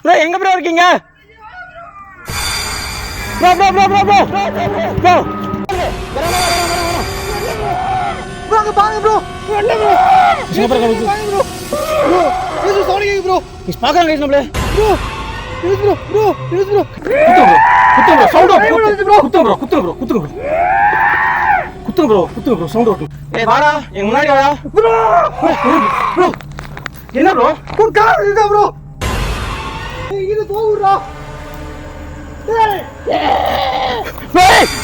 Bro எங்க bro இருக்கீங்க? Bro bro bro bro bro bro bro அங்க பாருங்க ப்ரோ. என்ன ப்ரோ? சூப்பரா இருக்கு ப்ரோ. ப்ரோ இது சவுண்ட் கேக்குது ப்ரோ. இஸ் பாக்கறங்க கைஸ் நம்மளே. ப்ரோ இது ப்ரோ ப்ரோ இது ப்ரோ. குத்து ப்ரோ சவுண்ட் ப்ரோ. குத்து ப்ரோ குத்து ப்ரோ குத்து ப்ரோ. குத்து ப்ரோ சவுண்ட் ஓட்டு. ஏய் வாடா எங்க முன்னாடி வாடா. ப்ரோ ப்ரோ என்ன ப்ரோ? உன் கார் இருக்கா ப்ரோ? ஏய் இது போகுறா. ஏய்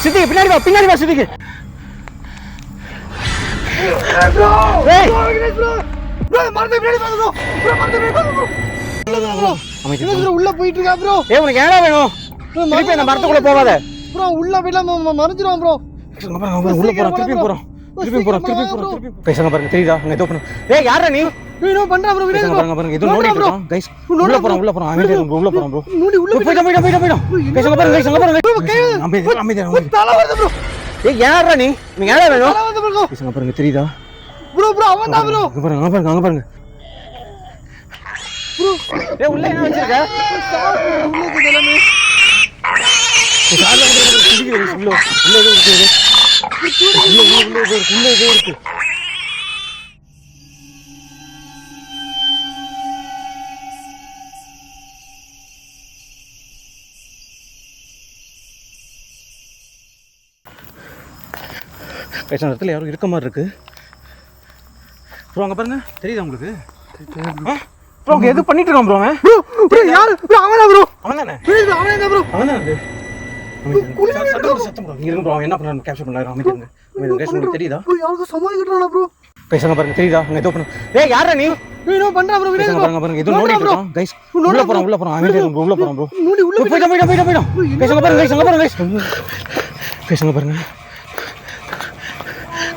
சித்தி பின்னாடி வா சித்திக்கு. ப்ரோ ஏய் ப்ரோ ப்ரோ மறந்து பின்னாடி பாருங்க ப்ரோ. ப்ரோ மறந்து பின்னாடி பாருங்க ப்ரோ. ப்ரோ அமைதி ப்ரோ உள்ள போயிட்டு இருக்கா ப்ரோ. ஏய் உனக்கு ஏடா வேணும்? திருப்பி அந்த மரத்துக்குள்ள போகாத. ப்ரோ உள்ள போய்லாம் மறந்துடுவான் ப்ரோ. உள்ள போறோம் திருப்பி போறோம். பேசுங்க பாருங்க தெரியுதா? அங்க ஏதோ பண்ணு. ஏய் யாரா நீ? வீடியோ பண்றா ப்ரோ வீடியோ பாருங்க ஏதோ நோடிட்டு இருக்கோம் गाइस. உள்ள போறோம் அமைதியா இருங்க உள்ள போறோம் ப்ரோ. நோடி உள்ள போய்டா. பேசுங்க பாருங்க அமைதியா தல வருது ப்ரோ. ஏய் யாரா நீ? நீ யாரா வேணும்? தல வருது ப்ரோ. பேசுங்க பாருங்க தெரியுதா? ப்ரோ அவன் தான் ப்ரோ. அங்க பாருங்க. ப்ரோ ஏய் உள்ள என்ன வச்சிருக்க? உள்ள இருக்கு எல்லாமே. உள்ள இருக்கு. பேசுற இடத்துல யாரும் இருக்க மாதிரி இருக்கு ப்ரோ. அங்க பாருங்க தெரியுதா உங்களுக்கு? ப்ரோ அங்க எது பண்ணிட்டு இருக்கான் ப்ரோ அவன்? ப்ரோ யாரு? ப்ரோ அவனா ப்ரோ? அவன்தானே? அவனே தான் ப்ரோ. அவன்தானே? சத்தம் ப்ரோ இங்க ப்ரோ அவன் என்ன பண்ணான்னு கேப்சர் பண்ணாரு. அமைதிங்க கைஸ் உங்களுக்கு தெரியுதா? ப்ரோ யாருக்கு சமாளிக்கறானா ப்ரோ? பேசுங்க பாருங்க தெரியுதா? அங்க ஏதோ பண்ணு. ஏய் யாரா நீ? வீடியோ பண்றா ப்ரோ வீடியோ. பாருங்க ஏதோ நோடிட்டு இருக்கோம் गाइस. உள்ள போறோம் அமைதியா இருங்க உள்ள போறோம் ப்ரோ. நோடி உள்ள போய்டா. பேசுங்க பாருங்க गाइस. பேசுங்க பாருங்க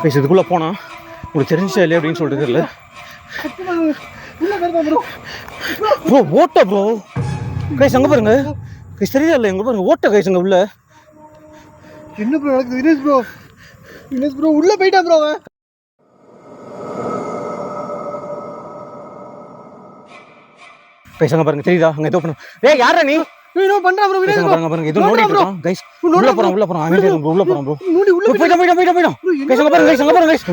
गाइस. இதுக்குள்ள போனா உங்களுக்கு தெரிஞ்சா இல்லையா அப்படின்னு சொல்லிட்டு தெரியல உள்ள வரதா ப்ரோ. ப்ரோ ஓட்ட ப்ரோ गाइस. அங்க பாருங்க गाइस தெரியுதா இல்ல? எங்க பாருங்க ஓட்ட गाइस. அங்க உள்ள என்ன ப்ரோ நடக்குது? வினேஷ் ப்ரோ உள்ள போய்ட்டான் ப்ரோ அவன். பேசுங்க பாருங்க தெரியுதா? அங்க ஏதோ பண்ணு. ஏய் யாரா நீ? வீடியோ பண்றா ப்ரோ வீடியோ. பாருங்க ஏதோ நோடிட்டு இருக்கோம் गाइस. உள்ள போறோம் அமைதியா இருங்க உள்ள போறோம் ப்ரோ. நோடி உள்ள போய்டா. பேசுங்க பாருங்க गाइस.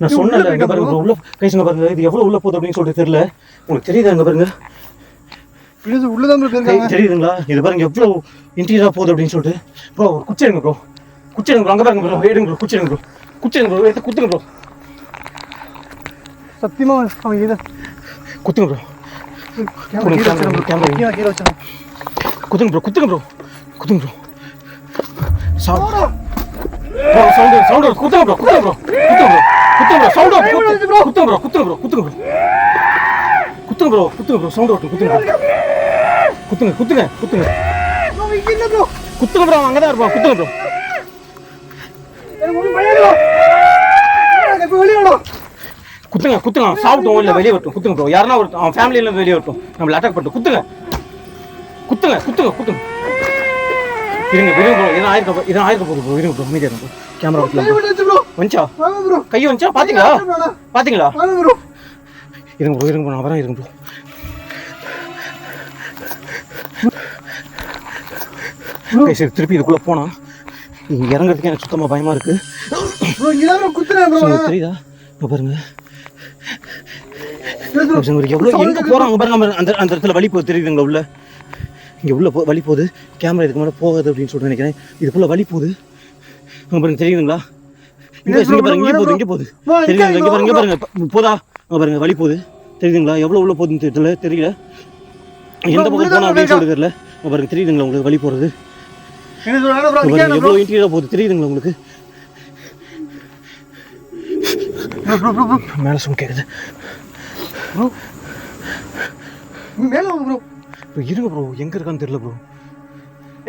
நான் சொன்னல இங்க பாருங்க ப்ரோ. உள்ள गाइस பாருங்க இது எவ்வளவு உள்ள போகுது அப்படின்னு சொல்லிட்டு தெரியல. உங்களுக்கு தெரியுதா? அங்க பாருங்க வினேஷ் உள்ள தான் ப்ரோ இருக்காங்க. தெரியுதுங்களா? இது பாருங்க எவ்வளவு இன்டீரியரா போகுது அப்படின்னு சொல்லிட்டு. ப்ரோ ஒரு குச்சி எடுங்க ப்ரோ. அங்க பாருங்க ப்ரோ. எடுங்க ப்ரோ குச்சி எடுங்க ப்ரோ. எடுத்து குத்துங்க ப்ரோ. சத்தியமா அவன் இத குத்துங்க ப்ரோ. கேமரா கீழ வச்சேன். குத்துங்க ப்ரோ. சவுண்ட் குத்துங்க ப்ரோ. சவுண்ட் சவுண்ட் குத்துங்க. ப்ரோ இங்க இல்ல ப்ரோ. குத்துங்க ப்ரோ. அங்கதான் இருப்பான். குத்துங்க ப்ரோ. எனக்கு ஒண்ணும் பயம் இல்ல. எனக்கு வெளிய வா. குத்துங்க. சாப்பிட்டோம் இல்ல வெளியே வரட்டும். குத்துங்க ப்ரோ. யாருன்னா ஒரு அவன் ஃபேமிலியில வெளியே வரட்டும். நம்மள அட்டாக் பண்ணிட்டு குத்துங்க. இருங்க ப்ரோ. இதான் ஆயிருக்க போகுது ப்ரோ. இருங்க ப்ரோ அமைதியா இருங்க ப்ரோ. கேமரா ப்ரோ வந்துச்சா? வாங்க ப்ரோ. கை வந்துச்சா? பாத்தீங்களா? வாங்க ப்ரோ. இருங்க ப்ரோ. நான் வரேன். இருங்க ப்ரோ. சரி திருப்பி இதுக்குள்ள போனா இங்க இறங்குறதுக்கு எனக்கு சுத்தமா பயமா இருக்கு ப்ரோ. இங்க தான் ப்ரோ குத்துறேன் ப்ரோ. தெரியுதா? இங்க பாருங்க எவ்வளவு எங்க போறாங்க பாருங்க. அந்த இடத்துல வலி போகுது தெரியுதுங்களா? உள்ள இங்க உள்ள வலி போகுது. கேமரா இதுக்கு மேல போகாது அப்படின்னு சொல்லிட்டு நினைக்கிறேன். இதுக்குள்ள வலி போகுது. அங்க பாருங்க தெரியுதுங்களா? இங்க போகுது. தெரியுதுங்களா? இங்க பாருங்க போதா? அங்க பாருங்க வலி போகுது. தெரியுதுங்களா? எவ்வளவு உள்ள போகுதுன்னு தெரியல. எந்த பக்கம் போனா அப்படின்னு சொல்லிட்டு தெரியல. அங்க பாருங்க தெரியுதுங்களா உங்களுக்கு வலி போறது? எவ்வளவு இன்டீரியரா போகுது தெரியுதுங்களா உங்களுக்கு? மேல சவுண்ட் கேக்குது ப்ரோ. மேல வாங்க ப்ரோ. இருங்க ப்ரோ. எங்க இருக்கான்னு தெரியல ப்ரோ.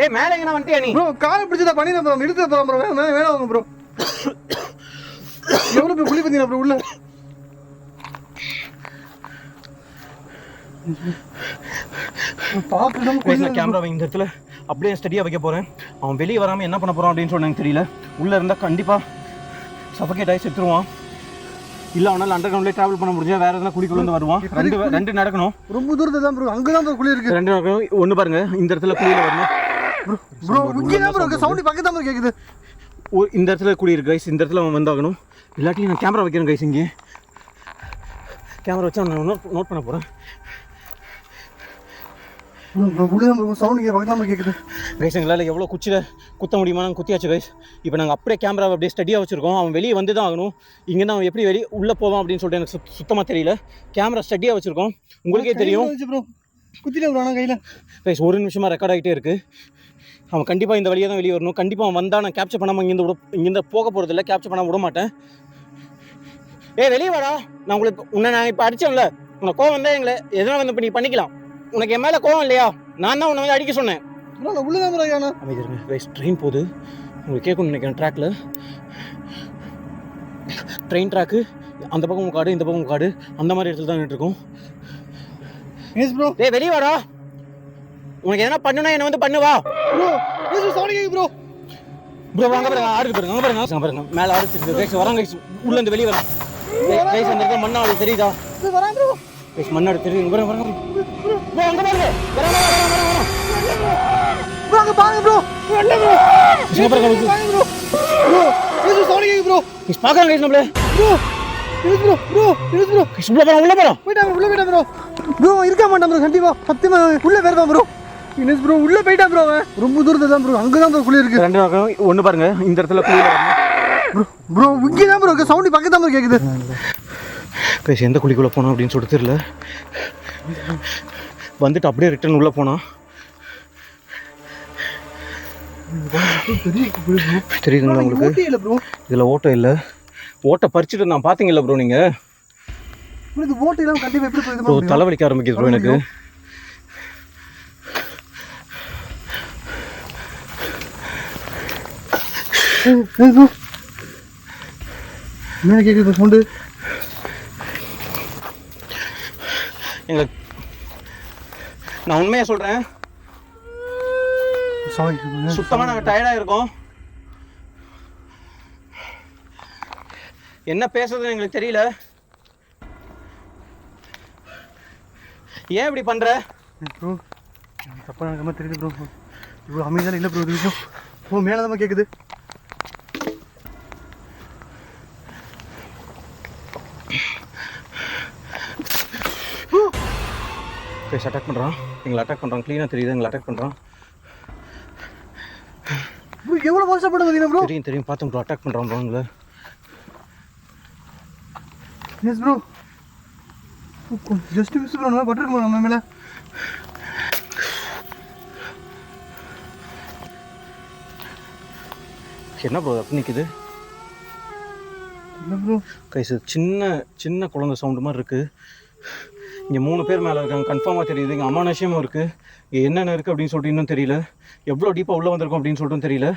ஏய் மேல எங்கனா வந்துட்டியா நீ? ப்ரோ காலை பிடிச்சத பண்ணின ப்ரோ. எடுத்து போறோம் ப்ரோ. மேல வாங்க ப்ரோ. எவ்வளவு போய் குளி பண்ணீங்க ப்ரோ உள்ள? கேமராவை இந்த இடத்துல அப்படியே ஸ்டடியா வைக்க போறேன். அவன் வெளியே வராம என்ன பண்ண போறான் அப்படின்னு சொன்னாங்க தெரியல. உள்ள இருந்தா கண்டிப்பா சஃபகேட் ஆகி செத்துருவான். இல்லை அவனால் அண்டர் கிரவுண்ட்லேயே ட்ராவல் பண்ண முடிஞ்சா வேறு எதனா குழிக்குள்ள வந்து வருவான். ரெண்டு நடக்கணும். ரொம்ப தூரத்தில் தான் ப்ரோ, அங்கே தான் ப்ரோ குழி இருக்கு. ரெண்டு நடக்கணும். ஒன்று பாருங்க, இந்த இடத்துல குழியில் வரணும் ப்ரோ. இங்கே தான் ப்ரோ சவுண்ட் பக்கத்து தான் கேட்குது. இந்த இடத்துல குழி இருக்கு கைஸ், இந்த இடத்துல அவன் வந்தாகணும். இல்லாட்டி நான் கேமரா வைக்கிறேன் கைஸ். இங்கே கேமரா வச்சு நான் நோட் பண்ண போகிறேன். சவுண்ட் இங்கே பக்கத்து தான் கேட்குது கைஸ். எங்களால் எவ்வளோ குச்சியில் குத்த முடியுமா நாங்கள் குத்தியாச்சு கைஸ். இப்போ நாங்கள் அப்படியே கேமராவை அப்படியே ஸ்டடியாக வச்சுருக்கோம். அவன் வெளியே வந்து தான் ஆகணும். இங்கேருந்து அவன் எப்படி வெளியே உள்ளே போவான் அப்படின்னு சொல்லிட்டு எனக்கு சுத்தமாக தெரியல. கேமரா ஸ்டடியாக வச்சுருக்கோம், உங்களுக்கே தெரியும். குத்தில ப்ரோ ஆனால் கையில் கைஸ் 1 நிமிஷமாக ரெக்கார்ட் ஆகிட்டே இருக்குது. அவன் கண்டிப்பாக இந்த வழியாக தான் வெளியே வரணும். கண்டிப்பாக அவன் வந்தால் நான் கேப்சர் பண்ணாமல் இங்கேருந்து போக போகிறதில்ல, கேப்சர் பண்ணாமல் விட மாட்டேன். வெளியே வாடா. நான் இப்போ அடித்தேன்ல, உனக்கு கோவம் வந்தால் எங்களை எதனா வந்து இப்போ நீ பண்ணிக்கலாம். உனக்கு என் மேலே கோவம் இல்லையா? நான் தான் உன்னை வந்து அடிக்க சொன்னேன். ட்ரெயின் போகுது, உங்களுக்கு கேட்கணும்னு நினைக்கிறேன். ட்ராக்கில் ட்ரெயின் ட்ராக்கு, அந்த பக்கம் காடு இந்த பக்கம் காடு, அந்த மாதிரி இடத்துல தான் நின்றுருக்கோம். வெளியே வாடா. உனக்கு எதனா பண்ணுனா என்ன வந்து பண்ணுவா. ப்ரோ அங்கே பாருங்க, ஆடுக்கு பாருங்க, அங்கே பாருங்க, அங்கே பாருங்க, மேலே ஆடுச்சு கைஸ். வராங்க கைஸ், உள்ள இருந்து வெளியே வரான் கைஸ். அந்த இடத்துல மண்ணாடு தெரியுதா கைஸ்? மண்ணாடு தெரியுது. பாருங்க பாருங்க ப்ரோ, அங்கே பாருங்க, அங்க பாருங்க ப்ரோ. என்ன ப்ரோ? பாருங்க ப்ரோ. ப்ரோ சவுண்ட் கேக்குது ப்ரோ. கைஸ் பாக்குறாங்க கைஸ் நம்மளே. ப்ரோ இது ப்ரோ கைஸ் உள்ள போறோம். போய்டா ப்ரோ. ப்ரோ இருக்க மாட்டான் ப்ரோ, கண்டிப்பா சத்தியமா உள்ள போறதா ப்ரோ. இனஸ் ப்ரோ உள்ள போய்டா ப்ரோ. ரொம்ப தூரத்துல தான் ப்ரோ, அங்க தான் ப்ரோ குழி இருக்கு. ரெண்டு பக்கம் ஒன்னு பாருங்க, இந்த இடத்துல குழி ப்ரோ. ப்ரோ இங்க தான் ப்ரோ சவுண்ட் பக்கத்து தான் ப்ரோ கேக்குது. கைஸ் எந்த குழிக்குள்ள போனோம் அப்படின்னு சொல்லிட்டு தெரியல. வந்துட்டு அப்படியே ரிட்டர்ன் உள்ள போனா தெரியுதுங்களா உங்களுக்கு? இதுல ஓட்டை இல்லை, ஓட்டை பறிச்சுட்டு நான் பாத்தீங்கல்ல ப்ரோ. நீங்க ஓட்டை எல்லாம் கண்டிப்பா எப்படி ப்ரோ தலைவலிக்க ஆரம்பிக்குது ப்ரோ எனக்கு. என்ன கேக்குது சவுண்டு? நான் உண்மையா சொல்றேன், சுத்தமா நாங்க டயர்டா இருக்கோம். என்ன பேசுறதுன்னு எங்களுக்கு தெரியல. ஏன் இப்படி பண்ற ப்ரோ? தப்பா எனக்கு மாதிரி தெரியுது ப்ரோ. ப்ரோ அமைதியான இல்லை ப்ரோ இது விஷயம். ப்ரோ மேலே தான் கேட்குது. கைஸ் அட்டாக் பண்ணுறான், எங்களை அட்டாக் பண்ணுறான். க்ளீனாக தெரியுது, எங்களை அட்டாக் பண்ணுறான். ப்ரோ எவ்வளோ வருஷப்பட்டது ப்ரோ? தெரியும் பார்த்தோம் ப்ரோ. அட்டாக் பண்ணுறான் ப்ரோ உங்களை. Yes bro just miss bro. நம்ம பட்டிருக்கோம் நம்ம மேலே. என்ன ப்ரோ அப்படி நிற்குது? என்ன ப்ரோ கைஸ் சின்ன குழந்தை சவுண்டு மாதிரி இருக்குது. இங்கே 3 பேர் மேலே இருக்காங்க, கன்ஃபார்மாக தெரியுது. இங்கே அமானுஷ்யமும் இருக்குது. இங்கே என்னென்ன இருக்குது அப்படின்னு சொல்லிட்டு இன்னும் தெரியல. எவ்வளோ டீப்பாக உள்ளே வந்திருக்கும் அப்படின்னு சொல்லிட்டு தெரியல.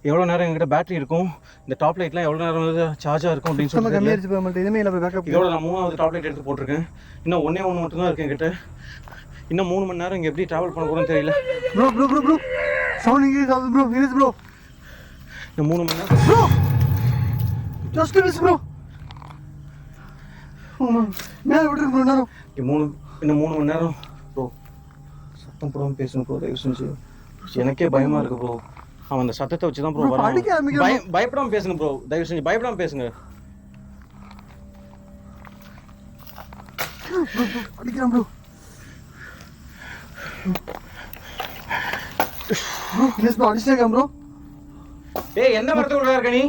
எவ்வளோ நேரம் எங்கிட்ட பேட்டரி இருக்கும், இந்த டாப் லைட்லாம் எவ்வளோ நேரம் வந்து சார்ஜாக இருக்கும் அப்படின்னு சொல்லிட்டு இதோட நான் 3வது டாப் லைட் எடுத்து போட்டிருக்கேன். இன்னும் ஒன்று மட்டும் தான் இருக்குது என்கிட்ட. இன்னும் 3 மணி நேரம் இங்கே எப்படி ட்ராவல் பண்ண போகிறோன்னு தெரியல. Bro bro bro bro sound இங்கே சாவுது ப்ரோ. இனஸ் ப்ரோ இன்னும் 3 மணி நேரம் ப்ரோ. Just miss bro. மேலே விட்டுருக்கு ப்ரோ நேரம். இன்னும் 3 மணி நேரம் ப்ரோ. சத்தம் போடாமல் பேசணும் ப்ரோ, தயவு செஞ்சு. எனக்கே பயமாக இருக்குது ப்ரோ. அவன் அந்த சத்தத்தை வச்சு தான் ப்ரோ வரான். பயப்படாமல் பேசுங்க ப்ரோ, தயவு செஞ்சு பயப்படாமல் பேசுங்க. அடிக்கிறான் ப்ரோ. ப்ரோ எஸ் ப்ரோ அடிச்சிட்டேன் ப்ரோ. ஏய் எந்த மரத்துக்குள்ள இருக்க நீ?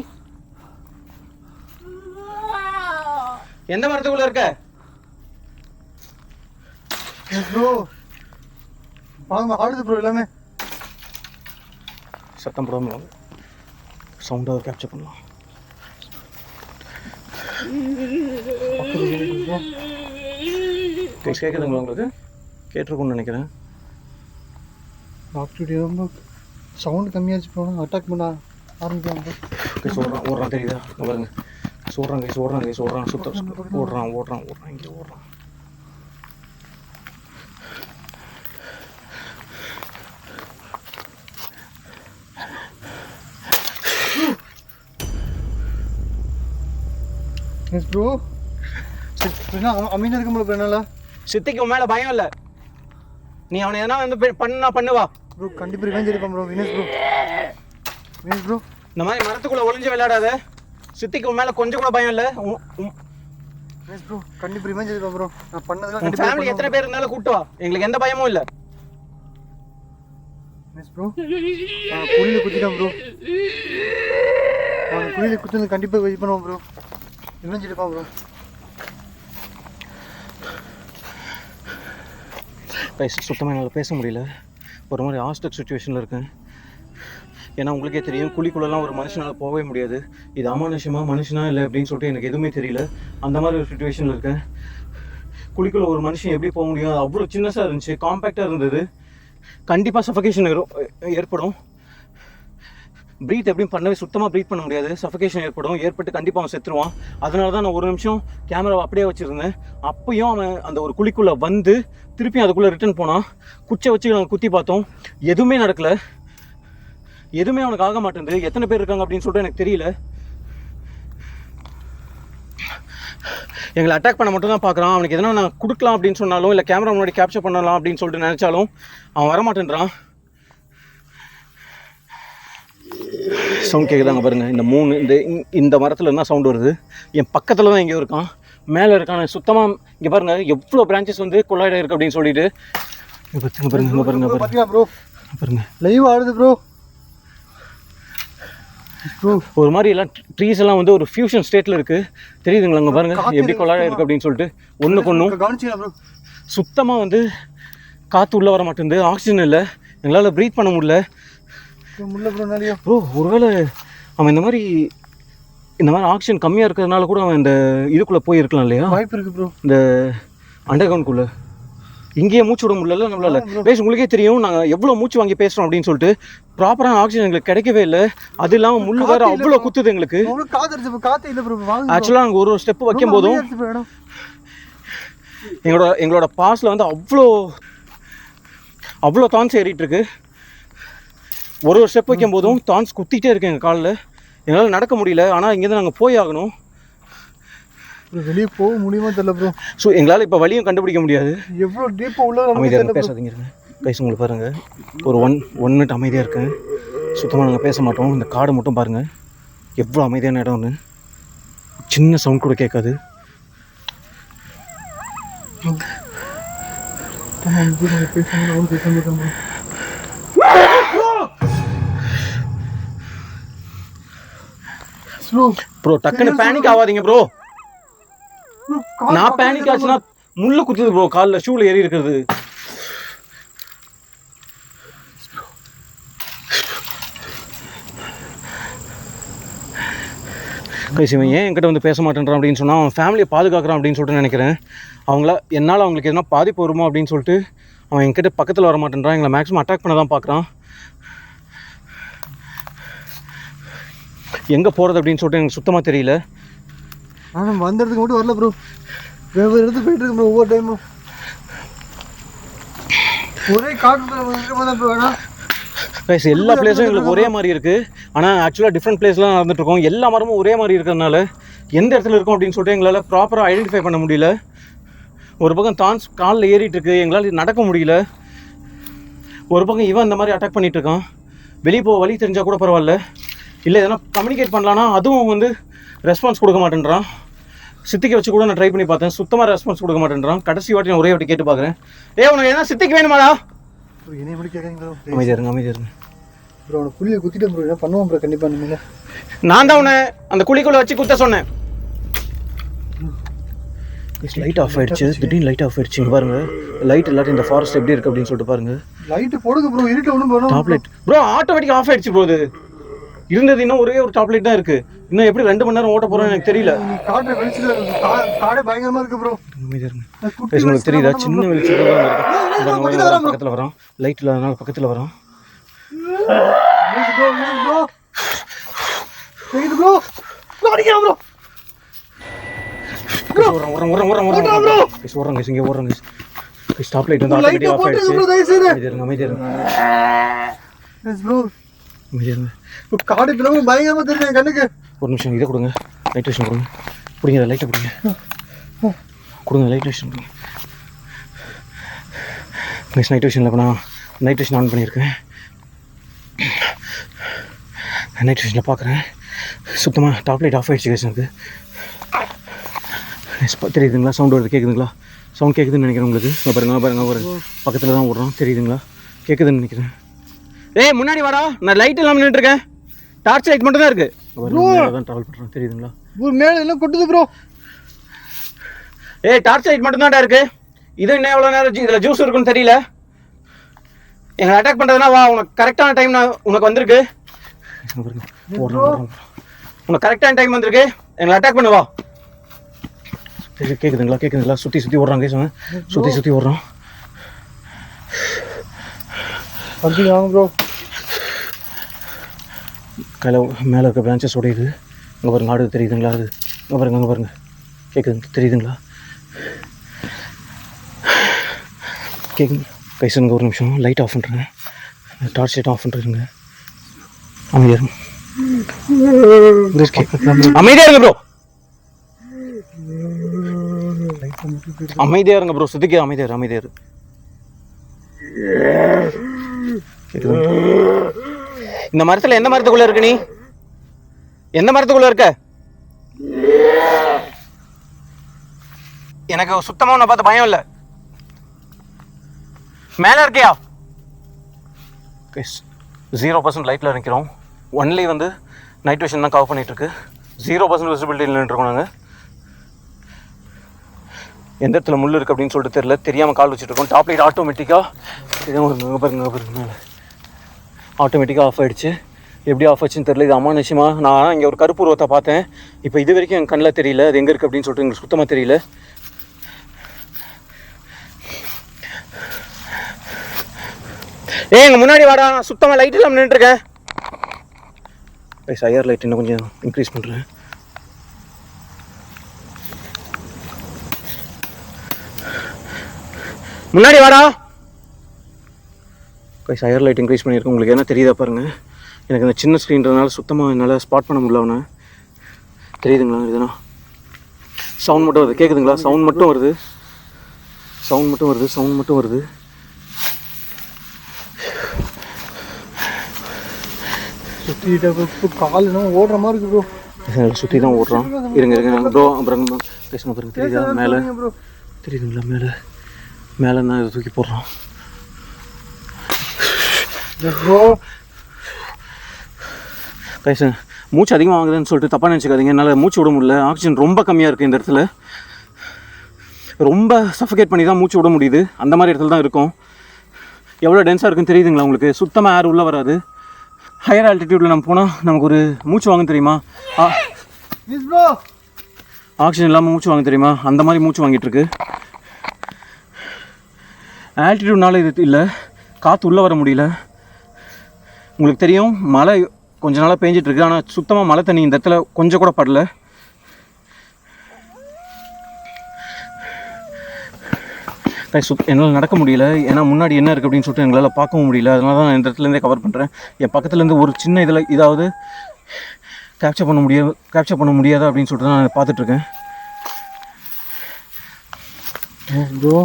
எந்த மரத்துக்குள்ள இருக்க? எஸ் ப்ரோ பாருங்க ஆடுது ப்ரோ எல்லாமே. சத்தம் போடாமல் சவுண்டாக கேப்சர் பண்ணலாம். கேட்குதுங்களா உங்களுக்கு? கேட்டிருக்கும்னு நினைக்கிறேன். Sound கம்மியாச்சு bro. அட்டாக் பண்ண ஆரம்பிக்கலாம் ப்ரோ. ஓடுறான் தெரியுதா? பாருங்க ஓடுறான் சுத்தம் ஓடுறான் இங்கே ஓடுறான். எஸ் ப்ரோ என்ன அமைதியாக இருக்க முடியல என்னால. சித்திக்கு உன் மேல பயம் இல்ல. நீ அவனை எதனா வந்து பண்ணுவா ப்ரோ. கண்டிப்பாக ரிவெஞ்ச் எடுப்பான் ப்ரோ. வினேஷ் ப்ரோ இந்த மாதிரி மரத்துக்குள்ள ஒளிஞ்சு விளையாடாத. சித்திக்கு உன் மேல கொஞ்சம் கூட பயம் இல்ல. வினேஷ் ப்ரோ கண்டிப்பாக ரிவெஞ்ச் எடுப்பான் ப்ரோ. நான் பண்ணதெல்லாம் உன் ஃபேமிலி எத்தனை பேர் இருந்தாலும் கூட்டு வா, எங்களுக்கு எந்த பயமும் இல்ல. வினேஷ் ப்ரோ குழியில் குத்திட்டான் ப்ரோ. அவன் குழியில் குத்துறது கண்டிப்பாக இது பண்ணுவான் ப்ரோ. ரிவெஞ்ச் எடுப்பான் ப்ரோ. சுத்தமாக என்னால் பேச முடியல. ஒரு மாதிரி ஹாஸ்டல் சுச்சுவேஷனில் இருக்கேன். ஏன்னா உங்களுக்கே தெரியும், குழிக்குள்ளெல்லாம் ஒரு மனுஷனால் போகவே முடியாது. இது அமானுஷமா மனுஷனா இல்லை அப்படின்னு சொல்லிட்டு எனக்கு எதுவுமே தெரியல. அந்த மாதிரி ஒரு சுச்சுவேஷனில் இருக்கேன். குழிக்குள்ள ஒரு மனுஷன் எப்படி போக முடியும்? அவ்வளோ சின்னஸாக இருந்துச்சு, காம்பேக்டாக இருந்தது. கண்டிப்பாக சஃபகேஷன் ஏற்படும். ப்ரீத் எப்படியும் பண்ணவே சுத்தமாக ப்ரீத் பண்ண முடியாது. சஃபகேஷன் ஏற்பட்டு கண்டிப்பாக அவன் செத்துருவான். அதனால தான் நான் ஒரு நிமிஷம் கேமராவை அப்படியே வச்சுருந்தேன். அப்பயும் அவன் அந்த ஒரு குழிக்குள்ளே வந்து திருப்பியும் அதுக்குள்ளே ரிட்டர்ன் போனான். குச்சை வச்சு நாங்கள் குத்தி பார்த்தோம், எதுவுமே நடக்கலை. எதுவுமே அவனுக்கு ஆக மாட்டேங்குது. எத்தனை பேர் இருக்காங்க அப்படின்னு சொல்லிட்டு எனக்கு தெரியல. எங்களை அட்டாக் பண்ண மட்டும் தான் பார்க்குறான். அவனுக்கு எதனா நான் கொடுக்கலாம் அப்படின்னு சொன்னாலும், இல்லை கேமரா முன்னாடி கேப்சர் பண்ணலாம் அப்படின்னு சொல்லிட்டு நினச்சாலும் அவன் வரமாட்டேன்றான். சவுண்ட் கேட்குதாங்க பாருங்கள். இந்த மரத்தில் என்ன சவுண்ட் வருது? என் பக்கத்தில் தான் எங்கேயோ இருக்கான், மேலே இருக்கான். சுத்தமாக இங்கே பாருங்கள் எவ்வளோ பிரான்ச்சஸ் வந்து கொள்ளாயிட இருக்குது அப்படின்னு சொல்லிட்டு. பாருங்க பாருங்க லைவ் ஆடுது ப்ரோ. ஒரு மாதிரி எல்லாம் ட்ரீஸ் எல்லாம் வந்து ஒரு ஃபியூஷன் ஸ்டேட்டில் இருக்குது. தெரியுதுங்களா? அங்கே பாருங்கள் எப்படி கொள்ளாயிட இருக்குது அப்படின்னு சொல்லிட்டு. ஒன்றுக்கு ஒன்றும் சுத்தமாக வந்து காற்று உள்ளே வர மாட்டேங்குது. ஆக்சிஜன் இல்லை, எங்களால் ப்ரீத் பண்ண முடியல ப்ரோ. ஒருவேளை அவன் இந்த மாதிரி ஆக்சிஜன் கம்மியாக இருக்கிறதுனால கூட அவன் இந்த இதுக்குள்ளே போயிருக்கலாம் இல்லையா? வாய்ப்பு இருக்குது ப்ரோ. இந்த அண்டர் கிரவுண்ட்குள்ளே இங்கேயே மூச்சு விட முடியல நம்மளால. பேச உங்களுக்கே தெரியும் நாங்கள் எவ்வளோ மூச்சு வாங்கி பேசுகிறோம் அப்படின்னு சொல்லிட்டு. ப்ராப்பரான ஆக்சிஜன் எங்களுக்கு கிடைக்கவே இல்லை. அது இல்லாமல் முள்ளு வேறு அவ்வளோ குத்துது எங்களுக்கு. ஆக்சுவலாக நாங்கள் ஒரு ஸ்டெப்பு வைக்கும் போதும் எங்களோட பாஸில் வந்து அவ்வளோ தான்ஸ் ஏறிட்டு இருக்கு. ஒரு ஸ்டெப் வைக்கும் போதும் தான்ஸ் குத்திட்டே இருக்கு எங்கள் காலில். எங்களால் நடக்க முடியல. ஆனால் இங்கேருந்து நாங்கள் போய் ஆகணும். வெளியே போக முடியுமா தெரியல ப்ரோ. ஸோ எங்களால் இப்போ வழியும் கண்டுபிடிக்க முடியாது. எவ்வளோ டீப்பாக உள்ள அமைதியாக பேசாதீங்க கைஸ். உங்களுக்கு பாருங்கள், ஒரு ஒன் மினிட் அமைதியாக இருக்கேன். சுத்தமாக நாங்கள் பேச மாட்டோம். இந்த காடை மட்டும் பாருங்கள் எவ்வளோ அமைதியான இடம்னு. சின்ன சவுண்ட் கூட கேட்காது. ப்ரோ டக்குன்னு பேனிக் ஆகாதீங்க ப்ரோ. நான் பேனிக் ஆச்சுன்னா முள்ளு குத்துது ப்ரோ காலில், ஷூவில் ஏறி இருக்கிறது. இவன் ஏன் என்கிட்ட வந்து பேச மாட்டேன்றான் அப்படின்னு சொன்னால் அவன் ஃபேமிலியை பாதுகாக்கிறான் அப்படின்னு சொல்லிட்டு நினைக்கிறேன். என்னால் அவங்களுக்கு எதனா பாதிப்பு வருமோ அப்படின்னு சொல்லிட்டு அவன் என்கிட்ட பக்கத்தில் வர மாட்டேன்றான். எங்களை மேக்ஸிமம் அட்டாக் பண்ண தான் பார்க்குறான். எங்கே போகிறது அப்படின்னு சொல்லிட்டு எனக்கு சுத்தமாக தெரியல. ஆனால் வந்த இடத்துக்கு மட்டும் வரல ப்ரோ. வெவ்வேறு இடத்துக்கு போயிட்டு இருக்கு ப்ரோ. ஒவ்வொரு டைமும் ஒரே காட்டு எல்லா பிளேஸும் எங்களுக்கு ஒரே மாதிரி இருக்குது. ஆனால் ஆக்சுவலாக டிஃப்ரெண்ட் பிளேஸ்லாம் நடந்துட்டுருக்கோம். எல்லா மரமும் ஒரே மாதிரி இருக்கிறதுனால எந்த இடத்துல இருக்கும் அப்படின்னு சொல்லிட்டு எங்களால் ப்ராப்பராக ஐடென்டிஃபை பண்ண முடியல. ஒரு பக்கம் தான்ஸ் காலில் ஏறிட்டு இருக்கு, எங்களால் நடக்க முடியல. ஒரு பக்கம் இவன் இந்த மாதிரி அட்டாக் பண்ணிட்டு இருக்கான். வெளியே போக வழி தெரிஞ்சால் கூட பரவாயில்ல, இல்லை எதனா கம்யூனிகேட் பண்ணலான்னா அதுவும் வந்து ரெஸ்பான்ஸ் கொடுக்க மாட்டேன்றான். சித்திக்கு வச்சு கூட நான் ட்ரை பண்ணி பார்த்தேன், சுத்தமாக ரெஸ்பான்ஸ் கொடுக்க மாட்டேன்றான். கடைசி வாட்டி நான் ஒரே வாட்டி கேட்டு பார்க்குறேன், உனக்கு என்ன சித்திக்கு வேணுமாடா? அமைதியா இருங்க ப்ரோ. அவனை குழியை குத்திட்டு ப்ரோ என்ன பண்ணுவான் ப்ரோ? கண்டிப்பாக இனிமேல் நான் தான் உன்னை அந்த குழிக்குள்ளே வச்சு குத்த சொன்னேன். லைட் ஆஃப் ஆயிடுச்சு, திடீர்னு லைட் ஆஃப் ஆயிடுச்சு. பாருங்க லைட் இல்லாட்டி இந்த ஃபாரஸ்ட் எப்படி இருக்கு அப்படின்னு சொல்லிட்டு பாருங்க. லைட் போடுங்க ப்ரோ, இருட்ட ஒன்றும் போகணும். Top light bro automatic off ஆயிடுச்சு ப்ரோ. இது இருந்தது இன்னும் ஒரே ஒரு டாப் லைட் தான் இருக்கு. இன்னும் எப்படி 2 மணி நேரம் ஓட்ட போறோம்னு எனக்கு தெரியல. காடே பயங்கரமா இருக்கு ப்ரோ. உங்களுக்கு தெரியுதா? சின்ன வெளிச்சம் தான் பக்கத்தில் வரோம். லைட் இல்லாதனால பக்கத்தில் வரோம். ஸ்டாப் லைட் வந்து ஆட்டோமேட்டிக் ஆஃப் ஆயிடுச்சு. அமைதியா இருங்க. காடு பிளவு பயங்கரமா தெரியுது கண்ணுக்கு. ஒரு நிமிஷம் இதை கொடுங்க, லைட் விஷயம் கொடுங்க. பிடிங்க லைட்டை பிடிங்க. கொடுங்க லைட் விஷன் ப்ளீஸ். நைட் விஷனில் இப்போ நான் நைட் விஷன் ஆன் பண்ணியிருக்கேன். நைட் விஷனில் பார்க்குறேன் சுத்தமாக டாப் லைட் ஆஃப் ஆகிடுச்சு கேஸ் எனக்கு. தெரியுதுங்களா சவுண்ட் வருது கேட்குதுங்களா? சவுண்ட் கேட்குதுன்னு நினைக்கிறேன் உங்களுக்கு. பாருங்க பக்கத்தில் தான் ஓடுறோம் தெரியுதுங்களா? கேட்குதுன்னு நினைக்கிறேன். ஏய் முன்னாடி வாடா, நான் லைட் எல்லாம் நின்றுட்டுருக்கேன். டார்ச் லைட் மட்டும் தான் இருக்குது. தான் ட்ராவல் பண்ணுறோம் தெரியுதுங்களா? மேலே என்ன கொட்டுது ப்ரோ? ஏய் டார்ச் லைட் மட்டும் தான்டா இருக்குது. இது இன்னும் எவ்வளோ நேரம் இதில் ஜூஸ் இருக்குன்னு தெரியல. எங்களை அட்டாக் பண்ணுறதுனா வா, உனக்கு கரெக்டான டைம் நான் உனக்கு வந்திருக்கு. உனக்கு கரெக்டான டைம் வந்திருக்கு, எங்களை அட்டாக் பண்ணுவா. கேட்குதுங்களா? சுற்றி ஓடுறாங்க சுற்றி ஓடுறோம். ப்ரோ கையில் மேலே இருக்க பிரான்ச்சஸ் உடையுது. இங்கே பாருங்க ஆடு தெரியுதுங்களா? அது அங்கே பாருங்க கேட்குது தெரியுதுங்களா? கேட்குது கைசனுங்க. ஒரு நிமிஷம் லைட் ஆஃப் பண்ணுறேங்க, டார்ச் லைட் ஆஃப் பண்ணுறேங்க. அமைதியாக இருங்க ப்ரோ. அமைதியாக இருங்க ப்ரோ. சுத்திக்க அமைதியாக இரு. இந்த மரத்தில் எந்த மரத்துக்குள்ள இருக்கு? நீ எந்த மரத்துக்குள்ள இருக்க? எனக்கு சுத்தமாக உன்னை பார்த்து பயம் இல்லை. மேலே இருக்கியா? 0% லைட்டில் நிற்கிறோம். ஒன்லி வந்து நைட் விஷன் தான் கவர் பண்ணிகிட்ருக்கு. 0% விசிபிலிட்டி நின்றுருக்கோம் நாங்கள். எந்த இடத்துல முள் இருக்குது அப்படின்னு சொல்லிட்டு தெரியல, தெரியாமல் கால் வச்சுட்ருக்கோம். டாப் லைட் ஆட்டோமேட்டிக்காக பாருங்க ஆட்டோமேட்டிக்காக ஆஃப் ஆகிடுச்சு. எப்படி ஆஃப் ஆச்சுன்னு தெரியல. இது அமானுஷமாக நான் இங்கே ஒரு கருப்பு உருவத்தை பார்த்தேன். இப்போ இது வரைக்கும் என் கண்ணில் தெரியல அது எங்கே இருக்குது அப்படின்னு சொல்லிட்டு எங்களுக்கு சுத்தமாக தெரியல. எங்கள் முன்னாடி வாடா, நான் சுத்தமாக லைட் இல்லாமல் நின்றுருக்கேன். ஐஆர் லைட் இன்னும் கொஞ்சம் இன்க்ரீஸ் பண்ணுறேன். முன்னாடி வாடா. ஐஆர் லைட் இன்க்ரீஸ் பண்ணியிருக்கேன். உங்களுக்கு என்ன தெரியுதா பாருங்கள். எனக்கு அந்த சின்ன ஸ்க்ரீன்றதுனால சுத்தமாக என்னால் ஸ்பாட் பண்ண முடியல அவனை. தெரியுதுங்களா? இதுனா சவுண்ட் மட்டும் வருது. கேட்குதுங்களா? சவுண்ட் மட்டும் வருது. சுற்றிட்டு கால் என்ன ஓடுற மாதிரி இருக்கு ப்ரோ. சுற்றி தான் ஓடுறோம். இருங்க ப்ரோ. அப்புறம் பேசணும் பாருங்க. தெரியுதா? மேலே தெரியுதுங்களா? மேலே நான் இதை தூக்கி போடுறோம் ப்ரோ. பேசுங்க. மூச்சு அதிகமாக வாங்குதுன்னு சொல்லிட்டு தப்பாக நினச்சிக்காதீங்க. என்னால் மூச்சு விட முடியல. ஆக்சிஜன் ரொம்ப கம்மியாக இருக்குது இந்த இடத்துல. ரொம்ப சஃபகேட் பண்ணி தான் மூச்சு விட முடியுது. அந்த மாதிரி இடத்துல தான் இருக்கும். எவ்வளோ டென்ஸாக இருக்குன்னு தெரியுதுங்களா உங்களுக்கு? சுத்தமாக ஏர் உள்ளே வராது. ஹையர் ஆல்டிடியூடில் நம்ம போனால் நமக்கு ஒரு மூச்சு வாங்க தெரியுமா? ஆக்சிஜன் இல்லாமல் மூச்சு வாங்க தெரியுமா? அந்த மாதிரி மூச்சு வாங்கிட்டுருக்கு. ஆல்டிடியூட்னால இது இல்லை, காற்று உள்ளே வர முடியல. உங்களுக்கு தெரியும் மழை கொஞ்ச நாளாக பேஞ்சிட்ருக்கு. ஆனால் சுத்தமாக மழை தண்ணி இந்த இடத்துல கொஞ்சம் கூட படல. என்னால் நடக்க முடியல. ஏன்னா முன்னாடி என்ன இருக்குது அப்படின்னு சொல்லிட்டு எங்களால் பார்க்கவும் முடியல. அதனால தான் நான் இந்த இடத்துலேருந்தே கவர் பண்ணுறேன். என் பக்கத்துலேருந்து ஒரு சின்ன இதாவது கேப்சர் பண்ண முடியாதா அப்படின்னு சொல்லிட்டு தான் நான் பார்த்துட்ருக்கேன். ப்ரோ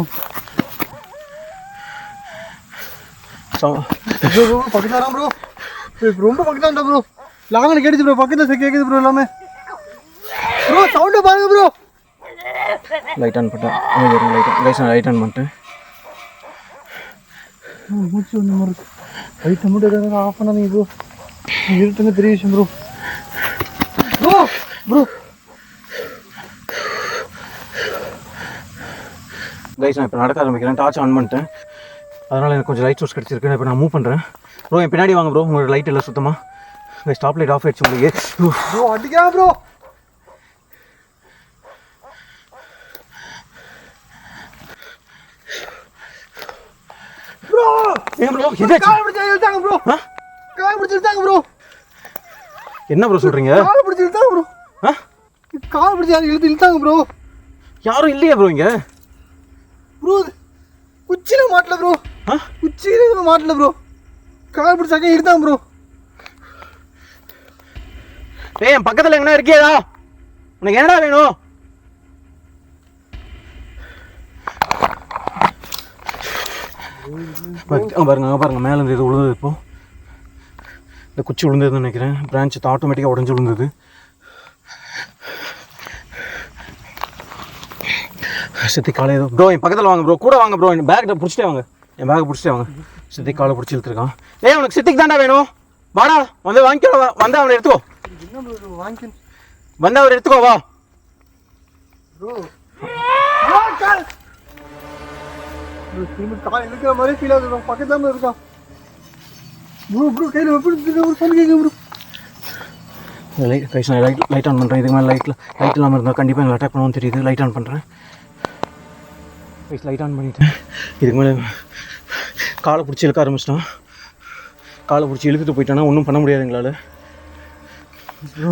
பக்கத்தாரா ப்ரோ? ரொம்ப பக்கத்தாண்டா ப்ரோ. லாங்கில் கேட்டுச்சு ப்ரோ. பக்கத்தில் கேட்குது ப்ரோ எல்லாமே. ப்ரோ சவுண்டை பாருங்க ப்ரோ. லைட் ஆன் பண்ணிட்டேன். லைட் ஆன் பண்ணிட்டேன். மூச்சு ஒன்று மாதிரி லைட்டை மட்டும் எதாவது ஆஃப் பண்ணாதீங்க ப்ரோ. இருட்டுங்க பெரிய விஷயம் ப்ரோ. ப்ரோ கைஸ் நான் இப்போ நடக்க ஆரம்பிக்கிறேன். டார்ச் ஆன் பண்ணிட்டேன். அதனால் எனக்கு கொஞ்சம் லைட் சோர்ஸ் கிடச்சிருக்கு. இப்போ நான் மூவ் பண்ணுறேன். ப்ரோ என் பின்னாடி வாங்க ப்ரோ. உங்களோட லைட் இல்லை சுத்தமாக. கைஸ் ஸ்டாப் லைட் ஆஃப் ஆகிடுச்சு உங்களுக்கு. ப்ரோ அடிக்கிறா ப்ரோ. ப்ரோ ஏன் ப்ரோ இது கால் பிடிச்சு இழுத்தாங்க ப்ரோ. கால் பிடிச்சு இழுத்தாங்க ப்ரோ. என்ன ப்ரோ சொல்கிறீங்க? கால் பிடிச்சு இழுத்தாங்க ப்ரோ. கால் பிடிச்சு யாரும் இழுத்தாங்க ப்ரோ. யாரும் இல்லையா ப்ரோ இங்கே? ப்ரோ குச்சியில் மாட்டல ப்ரோ. குச்சியில் மாட்டல ப்ரோ. கால் பிடிச்சாக்க எடுத்தாங்க ப்ரோ. ஏய் என் பக்கத்தில் எங்கன்னா இருக்கியாடா? உனக்கு என்னடா வேணும்? பாருங்க மேலே இருந்து இது விழுந்தது. இப்போது இந்த குச்சி விழுந்ததுன்னு நினைக்கிறேன். பிரான்ச் ஆட்டோமேட்டிக்காக உடஞ்சி விழுந்தது. சித்தி காலை ப்ரோ என் பக்கத்தில் வாங்க ப்ரோ, கூட வாங்க ப்ரோ, என் பேக்கை பிடிச்சிட்டே வாங்க, என் பேக்கை பிடிச்சிட்டே வாங்க. சித்தி காலை பிடிச்சி இழுத்துருக்கான். உனக்கு சித்திக்கு தாண்டா வேணும், வாடா வந்து வாங்கிக்கோ, வந்து அவனை எடுத்துக்கோ, வந்து அவர் எடுத்துக்கோ வா ப்ரோ. கால் இழுக்கிற மாதிரி ஃபீல் ஆகுது ப்ரோ, பக்கத்தில் இருக்கான் ப்ரோ. ப்ரோ கையில் எப்படி ஃபோன் கேட்க ப்ரோ. கைஸ் நான் லைட் ஆன் பண்ணுறேன். இதுக்கு மேலே லைட் இல்லாமல் இருந்தால் கண்டிப்பாக எங்களை அட்டாக் பண்ணுவோம்னு தெரியுது. லைட் ஆன் பண்ணுறேன். கைஸ் லைட் ஆன் பண்ணிட்டேன். இதுக்கு மேலே காலை பிடிச்சி இழுக்க ஆரம்பிச்சிட்டான். காலை பிடிச்சி இழுத்துட்டு போயிட்டானா ஒன்றும் பண்ண முடியாது எங்களால். ப்ரோ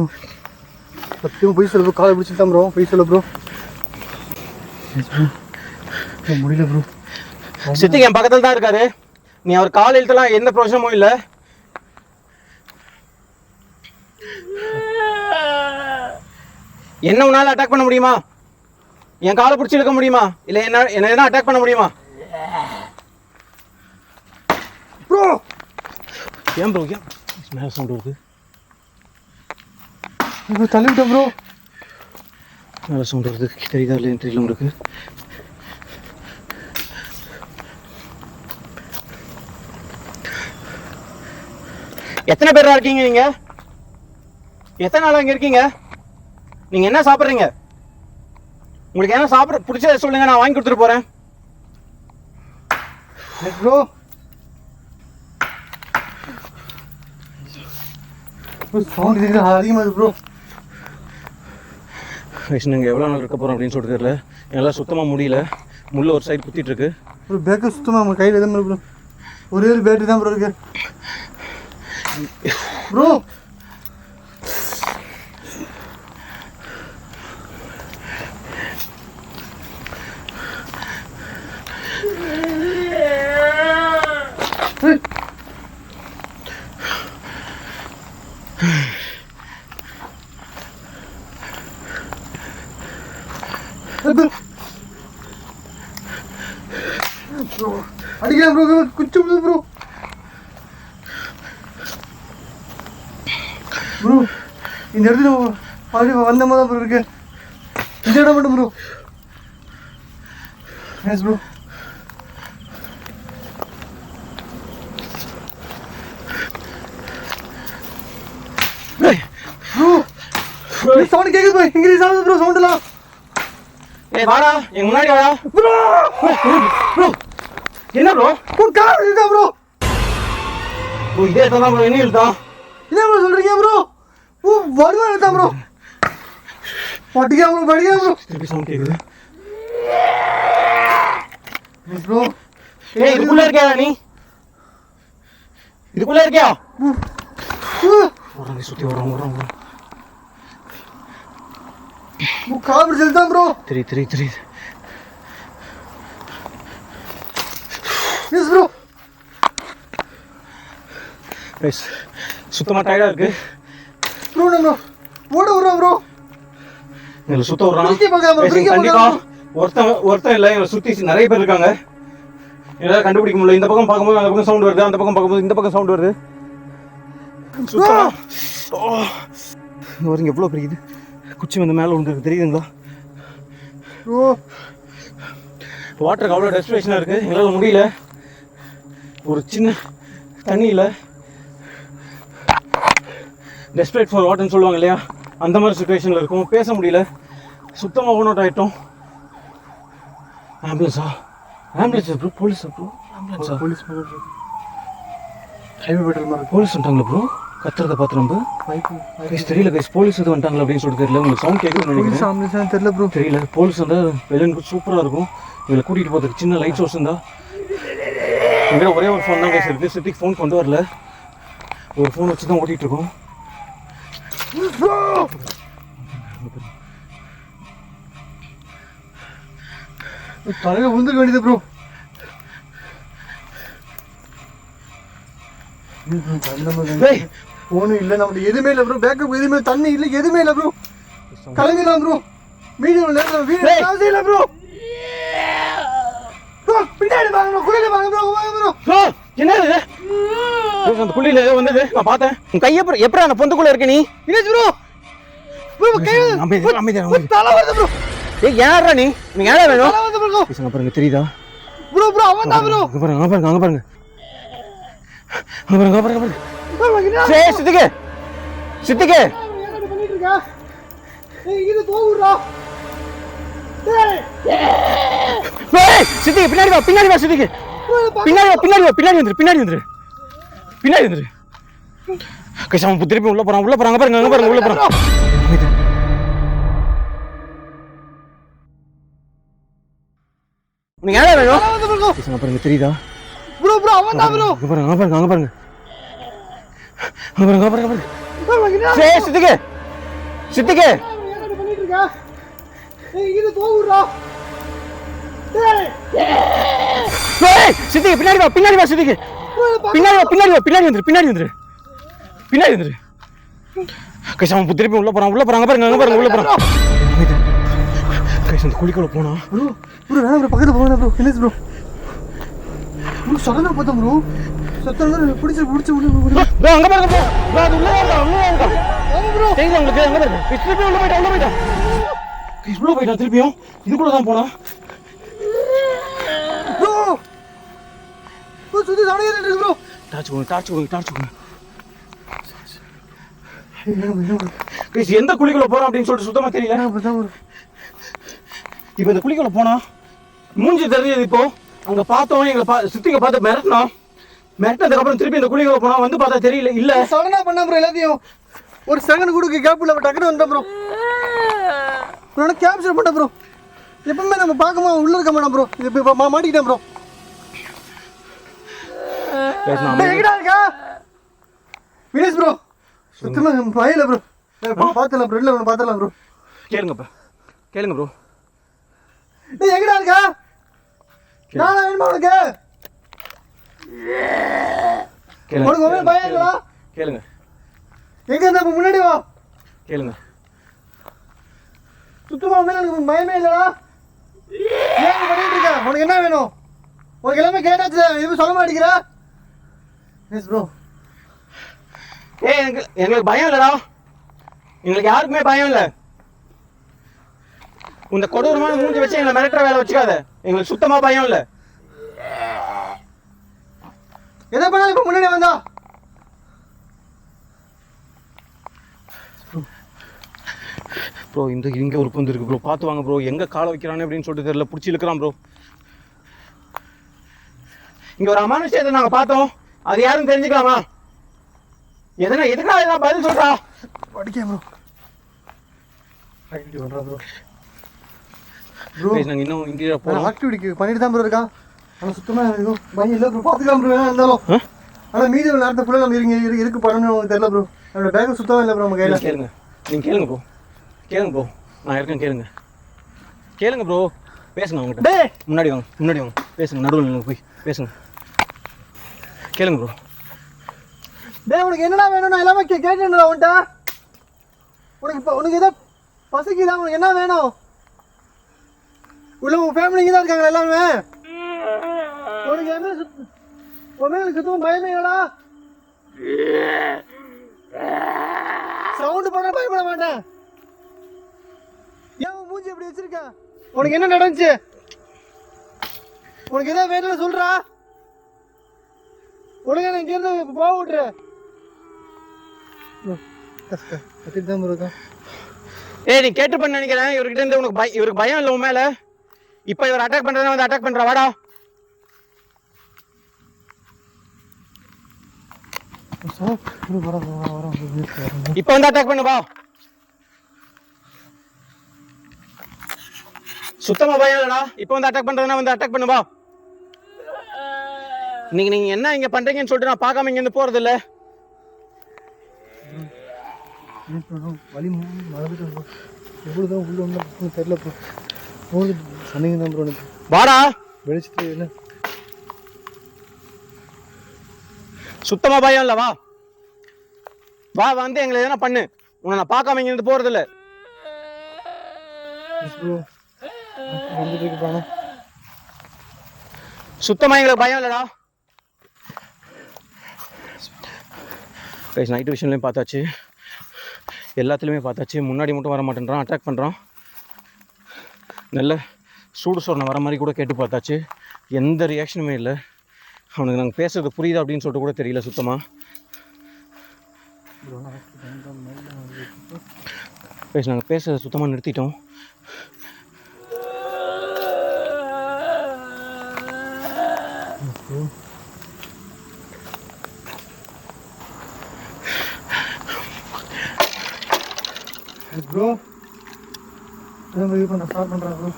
சத்தியமாக போய் சொல்ல ப்ரோ, காலை பிடிச்சிட்டான் ப்ரோ, போய் சொல்ல ப்ரோ. முடியல ப்ரோ. சித்திக்கு என் பக்கத்தில் தான் இருக்காரு. நீ அவர் கால் இழுத்தலாம் எந்த பிரயோஜனமும் இல்லை. என்ன உன்னால அட்டாக் பண்ண முடியுமா? என் காலை பிடிச்சி இழுக்க முடியுமா? இல்லை என்ன எதனா அட்டாக் பண்ண முடியுமா? ப்ரோ ஏன் ப்ரோ ஏன் மேலே சவுண்ட் வருது? தள்ளி விட்டேன் ப்ரோ. மேலே சவுண்ட் வருது, தெரியுதா இல்லைன்னு தெரியல உங்களுக்கு. எத்தனை பேரா இருக்கீங்க நீங்க? எத்தனை நாள் அங்கே இருக்கீங்க? நீங்க என்ன சாப்பிட்றீங்க? உங்களுக்கு என்ன சாப்பிட பிடிச்சத சொல்லுங்க, நான் வாங்கி கொடுத்துட்டு போறேன். ப்ரோ சவுண்ட் அதிகமாக இருக்கு ப்ரோ. நீங்கள் எவ்வளோ நாள் இருக்க போகிறோம் அப்படின்னு சொல்லிட்டு தெரியல. என்னால் சுத்தமாக முடியல. முள்ள ஒரு சைடு குத்திட்டு இருக்கு. ப்ரோ பேக்கு சுத்தமாக நம்ம கையில் எதுவும் ப்ரோ, ஒரே ஒரு பேட்டரி தான் ப்ரோ இருக்கு ப்ரோ. அடிக்கலாம் ப்ரோ, குச்சி ப்ரோ. ப்ரோ இந்த இடத்துல மறுபடியும் வந்த மாதிரி ப்ரோ இருக்கு. இந்த இடம் மட்டும் bro. Yes bro. Bro sound கேக்குது ப்ரோ, இங்கிலீஷ் ஆகுது ப்ரோ சவுண்ட்லாம். ஏய் வாடா, எங்க முன்னாடி வாடா ப்ரோ. ப்ரோ என்ன ப்ரோ? கார் இருக்கா ப்ரோ? ப்ரோ இதே தான் ப்ரோ, என்ன இழுத்தான்? என்ன ப்ரோ சொல்றீங்க ப்ரோ? வருவா இருக்கா ப்ரோ? படிக்கா ப்ரோ. திருப்பி சவுண்ட் கேக்குது ப்ரோ. ஏய் இதுக்குள்ள இருக்கியா நீ? இதுக்குள்ள இருக்கியா? ஓரங்க சுத்தி ஓரங்க. கார் பிடிச்சது ப்ரோ. தெரியுது. Yes bro. கைஸ் சுத்தமாக டயர்டாக இருக்கு ப்ரோ. நம்ம ஓட விடுறோம் ப்ரோ. எங்களை சுத்த விடுறான். கண்டிப்பா கண்டிப்பாக ஒருத்தன் இல்லை, எங்களை சுற்றி நிறைய பேர் இருக்காங்க. எங்களால் கண்டுபிடிக்க முடியல. இந்த பக்கம் பார்க்கும்போது அந்த பக்கம் சவுண்ட் வருது, அந்த பக்கம் பார்க்கும்போது இந்த பக்கம் சவுண்ட் வருது. இங்கே எவ்வளோ பெரிய இது குச்சி வந்து மேலே விழுந்துருக்கு தெரியுதுங்களா? ப்ரோ வாட்டருக்கு அவ்வளோ டெஸ்டினேஷனாக இருக்குது. எங்களால் முடியல. ஒரு சின்ன தண்ணியில் டெஸ்பரேட் ஃபார் வாட்டர்னு சொல்லுவாங்க இல்லையா, அந்த மாதிரி சுச்சுவேஷனில் இருக்கும். பேச முடியல, சுத்தமாக ஓன் அவுட் ஆகிட்டோம். ஆம்புலன்ஸா ப்ரோ? போலீஸா ப்ரோ? ஆம்புலன்ஸா? போலீஸ் ஹைவே பெட்ரோல் மாதிரி போலீஸ் வந்துட்டாங்களா ப்ரோ? கத்துறதை பார்த்து நம்ம கைஸ் தெரியல கைஸ், போலீஸ் எதுவும் வந்துட்டாங்களா அப்படின்னு சொல்லிட்டு தெரியல. உங்களுக்கு சவுண்ட் கேட்குதுன்னு நினைக்கிறேன். ஆம்புலன்ஸ் தெரியல ப்ரோ. தெரியல. போலீஸ் வந்தால் வெளியே சூப்பராக இருக்கும். இதில் கூட்டிகிட்டு போகிறதுக்கு சின்ன லைட் சோர்ஸ் இருந்தால். எங்கிட்ட ஒரே ஒரு ஃபோன் தான் கைஸ் இருக்குது. சித்திக்கு ஃபோன் கொண்டு வரல, ஒரு ஃபோன் வச்சு தான் ஓட்டிகிட்டு இருக்கோம். தலையில விழுந்துக்க வேண்டியது ப்ரோ. போனும் இல்லை, நம்மளுக்கு எதுவுமே இல்லை ப்ரோ. பேக்கப் எதுவுமே, தண்ணி இல்லை, எதுவுமே இல்லை ப்ரோ. கிளம்பிடலாம் ப்ரோ. மீடியம் நேரத்தில் வீடு இல்லை ப்ரோ. பின்னாடி பின்னாடி வாங்க ப்ரோ, குழியில வாங்க ப்ரோ, வாங்க ப்ரோ. ப்ரோ என்ன இது ப்ரோ? அந்த குழியில ஏதோ வந்தது நான் பார்த்தேன். உன் கையை எப்படி அந்த பொந்துக்குள்ள இருக்க நீ? வினேஷ் ப்ரோ, ப்ரோ கை தலை வருது ப்ரோ. ஏய் யாரா நீ யாரா வேணும்? தலை வருது ப்ரோ. பேசுங்க பாருங்க, தெரியுதா ப்ரோ ப்ரோ அவன் தான் ப்ரோ. அங்க பாருங்க, அங்க பாருங்க, அங்க பாருங்க, அங்க பாருங்க. ப்ரோ சரி சித்திக்கு என்ன பண்ணிட்டு இருக்க? ஏய் இது போகுறா. ஏய் சித்திக்கு பின்னாடி வா சித்திக்கு பின்னாடி வந்துரு. கஷ்டம் திருப்பி உள்ள போறான் பாருங்க, அங்க பாருங்க உள்ள போறான். உனக்கு யாரா வேணும்? பேசுங்க பாருங்க, தெரியுதா ப்ரோ ப்ரோ அவன் தான் ப்ரோ. அங்க பாருங்க, அங்க பாருங்க. சரி சித்திக்கு என்ன பண்ணிட்டு இருக்க? ஏய் இது போகுறா. ஏய் சித்திக்கு பின்னாடி வா சித்திக்கு பின்னாடி வந்துரு. கஷ்டம் திருப்பி உள்ள போறான் அங்க பாருங்க உள்ள போறான். கஷ்டம் குளிக்குள்ள போனா ப்ரோ ப்ரோ வேணா ப்ரோ, பக்கத்துல போங்க ப்ரோ. வினேஷ் ப்ரோ சடனா பார்த்தா ப்ரோ சத்தம் பிடிச்சு ப்ரோ அங்க பாருங்க ப்ரோ அது உள்ள ப்ரோ தெரியுது உங்களுக்கு? அங்க பாருங்க திருப்பி உள்ள போயிட்டான் திருப்பியும் இதுக்குள்ள தான் போனா. ப்ரோ ப்ரோ சுத்தி சவுண்ட் இருக்கு ப்ரோ. டார்ச் கொடுங்க. எந்த குழிக்குள்ள போறோம் அப்படின்னு சொல்லிட்டு சுத்தமா தெரியல. இப்ப இந்த குழிக்குள்ள போனா மூஞ்சி தெரிஞ்சது. இப்போ அங்க பார்த்தோம், எங்களை சித்திக்க பார்த்து மிரட்டினதுக்கு அப்புறம் திருப்பி இந்த குழிக்குள்ள போனா வந்து பார்த்தா தெரியல. இல்ல சடனா பண்ண ப்ரோ, எல்லாத்தையும் ஒரு செகண்ட் கூட கேப் இல்ல, டக்குனு வந்தேன் ப்ரோ. ப்ரோ கேப்சர் பண்ண ப்ரோ. எப்பவுமே நம்ம பார்க்கமா உள்ள இருக்க மாட்டோம் ப்ரோ. இது மாட்டிக்கிட்டேன் ப்ரோ. எங்கடா இருக்கா வினேஷ் ப்ரோ? சுத்தமா பயல ப்ரோ. பாத்தலாம் ப்ரோ, இல்ல பாத்தலாம் ப்ரோ. கேளுங்க ப்ரோ. டேய் எங்கடா இருக்கா? நானா வேணுமா உனக்கு? உனக்கு ஒரே பயம் இல்லடா. கேளுங்க. எங்க இருந்தா முன்னாடி வா. கேளுங்க. சுத்தமா எனக்கு பயமே இல்லடா. ஏன் பண்ணிட்டு இருக்க? உனக்கு என்ன வேணும்? உனக்கு எல்லாமே கேட்டாச்சு, எதுவும் சொல்ல மாட்டேங்கிற. Yes bro. எங்களுக்கு பயம் இல்லடா. எங்களுக்கு யாருக்குமே பயம் இல்ல. இந்த கொடூரமான மூஞ்சி வச்சு எங்களை மிரட்டுற வேலை வச்சுக்காத. எங்களுக்கு சுத்தமா பயம் இல்ல. எதை பண்ணாலும் இப்ப முன்னாடி வந்தா ப்ரோ இங்க ஒரு பொந்து இருக்கு ப்ரோ, பார்த்து வாங்க ப்ரோ. எங்க காலை வைக்கிறானே அப்படின்னு சொல்லிட்டு தெரியல, பிடிச்சி இழுக்கிறான் ப்ரோ. இங்க ஒரு அமானுஷத்தை நாங்க பார்த்தோம், அது யாரும் தெரிஞ்சுக்கலாமா? எதுக்காக பதில் சொல்றா? படிக்க ப்ரோ. ஆக்டிவிட்டி பண்றா ப்ரோ. நாங்க இன்னும் இங்க போறோம். ஆக்டிவிட்டி பண்ணிட்டு தான் ப்ரோ இருக்கான். ஆனா சுத்தமா எனக்கு பயம் இல்ல ப்ரோ. பாத்துக்கலாம் ப்ரோ இருந்தாலும். ஆனா மீதி நேரத்தை ஃபுல்லா நம்ம இருக்கு பண்ணணும் தெரியல ப்ரோ. என்னோட பேக் சுத்தமா இல்ல ப்ரோ நம்ம கையில. நீங்க கேளுங்க ப்ரோ. நான் இருக்கேன், கேளுங்க ப்ரோ. பேசுங்க அவங்ககிட்ட. டேய் முன்னாடி வாங்க பேசுங்க. நடுவில் நின்று போய் பேசுங்க. கேளுங்க ப்ரோ. டேய் உனக்கு என்னடா வேணும்? நான் எல்லாமே கேட்டேன்டா உன்கிட்ட. உனக்கு ஏதோ பசிக்குதா? உனக்கு என்ன வேணும்? உள்ள உன் ஃபேமிலிங்க தான் இருக்காங்க எல்லாமே. உனக்கு என்ன உனக்கு சுத்தம் பயமே இல்லடா. சவுண்ட் பண்ண பயப்பட மாட்டேன். ஏன் மூஞ்சி எப்படி வச்சிருக்க? உனக்கு என்ன நடந்துச்சு? உனக்கு ஏதாவது வேணும்னு சொல்றா. உனக்கு இங்க இருந்து போக விட்டுரு. நீ கேட்டு பண்ண நினைக்கிறேன். இவர்கிட்ட இருந்து இவருக்கு பயம் இல்லை உன் மேல. இப்ப இவர் அட்டாக் பண்றதா வந்து அட்டாக் பண்ற. வாடா இப்ப வந்து அட்டாக் பண்ணு வா. சுத்தமா பயம் இல்லடா. இப்ப வந்து அட்டாக் பண்றதுனா வந்து அட்டாக் பண்ணு வா. நீங்க என்ன இங்க பண்றீங்கன்னு சொல்லிட்டு நான் பார்க்காம இங்க இருந்து போறது இல்ல. வலி மறந்துட்டு எவ்வளவுதான் உள்ள வந்து தெரியல ப்ரோ. சொன்னீங்க தான் ப்ரோ. எனக்கு வாடா வெளிச்சிட்டு என்ன சுத்தமா பயம் இல்ல. வா வந்து எங்களை எதனா பண்ணு. உன்னை நான் பார்க்காம இங்க இருந்து போறது இல்ல. சுத்தமாக எங்களுக்கு பயம் இல்லைடா. கைஸ் நைட் விஷன்லேயும் பார்த்தாச்சு, எல்லாத்துலேயுமே பார்த்தாச்சு. முன்னாடி மட்டும் வர மாட்டேன்றான், அட்டாக் பண்ணுறான். நல்ல சூடு சொரணை வர மாதிரி கூட கேட்டு பார்த்தாச்சு, எந்த ரியாக்ஷனுமே இல்லை. அவனுக்கு நாங்கள் பேசுறது புரியுதா அப்படின்னு சொல்லிட்டு கூட தெரியல சுத்தமாக. நாங்கள் பேசுறத சுத்தமாக நிறுத்திட்டோம். ப்ரோ ஸ்டார்ட் பண்ணுறேன் ப்ரோ.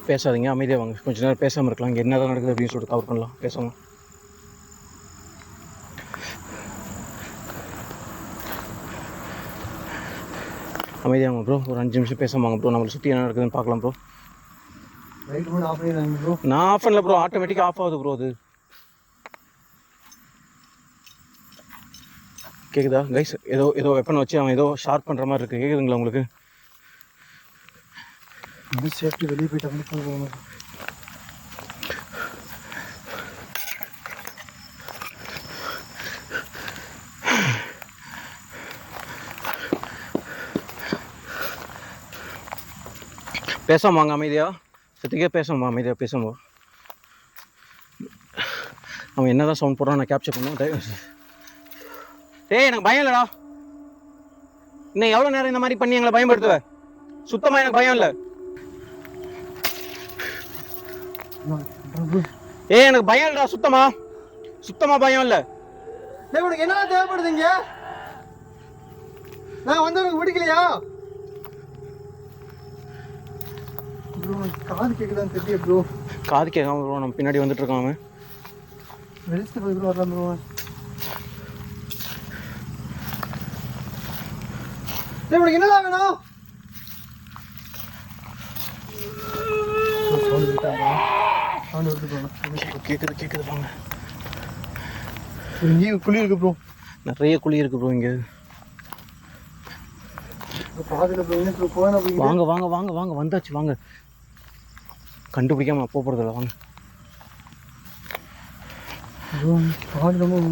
பேசாதீங்க, அமைதியாக வாங்க. கொஞ்சம் நேரம் பேசாமல் இருக்கலாம். இங்கே என்ன தான் நடக்குது அப்படின்னு சொல்லிட்டு கவர் பண்ணலாம். பேசாமல் அமைதியாங்க ப்ரோ. ஒரு 5 நிமிஷம் பேசாம வாங்க ப்ரோ. நம்மளை சுற்றி என்ன நடக்குதுன்னு பார்க்கலாம் ப்ரோ. லைட் மட்டும் ஆஃப் பண்ணிடுங்க ப்ரோ. நான் ஆஃப் பண்ணல ப்ரோ, ஆட்டோமேட்டிக்காக ஆஃப் ஆகுது ப்ரோ. அது கேட்குதா கைஸ்? ஏதோ வெப்பனை வச்சு அவன் ஏதோ ஷார்ப் பண்ணுற மாதிரி இருக்குது. கேட்குதுங்களா உங்களுக்கு? சேஃப்டி வெளியே போயிட்டு போகணும். பேசாம வாங்க அமைதியா. சத்திக்கே பேசாம அமைதியா பேசாம. அவன் என்னதான் சவுண்ட் போடுறான் நான் கேப்சர் பண்ணுவோம். டேய் எனக்கு பயம் இல்லடா. இன்னும் எவ்வளோ நேரம் இந்த மாதிரி பண்ணி எங்களை பயன்படுத்துவ? சுத்தமாக எனக்கு பயம் இல்லை. எனக்கு பயம் இல்லடா, சுத்தமா பயம் இல்லை. உனக்கு என்ன தேவைப்படுதுங்க? நான் வந்து உனக்கு பிடிக்கலையா? காது கேட்குதான்னு தெரியல ப்ரோ. காது கேட்காம ப்ரோ நம்ம பின்னாடி வந்துட்டு இருக்கான் அவன். வெளிச்சு போய் ப்ரோ வரலாம் ப்ரோ. உனக்கு என்னதான் வேணும்? கேக்குது போங்க. இங்கேயும் குழி இருக்கு ப்ரோ. நிறைய குழி இருக்கு ப்ரோ இங்க. வாங்க வாங்க வாங்க வாங்க வந்தாச்சு வாங்க. கண்டுபிடிக்காம போறதில்ல வாங்க.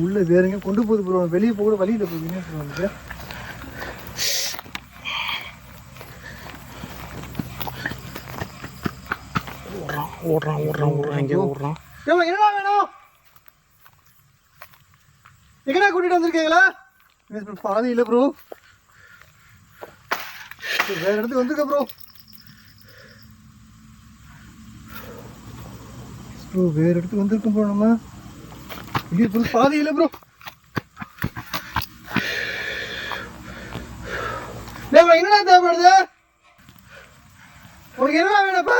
உள்ள வேற எங்க கொண்டு போகுது ப்ரோ. வெளியே போக கூட வழியில போகுது. ஓடுறான் எங்கே ஓடுறான்? என்னடா வேணும்? எங்கடா கூட்டிட்டு வந்திருக்கீங்களா? பாதி இல்ல ப்ரோ. வேற இடத்துக்கு வந்துருக்க ப்ரோ. வேற இடத்துக்கு வந்திருக்கோம் ப்ரோ. நம்ம இங்கே ப்ரோ பாதி இல்ல ப்ரோ. என்னடா தேவைப்படுது? உனக்கு என்ன வேணும்ப்பா?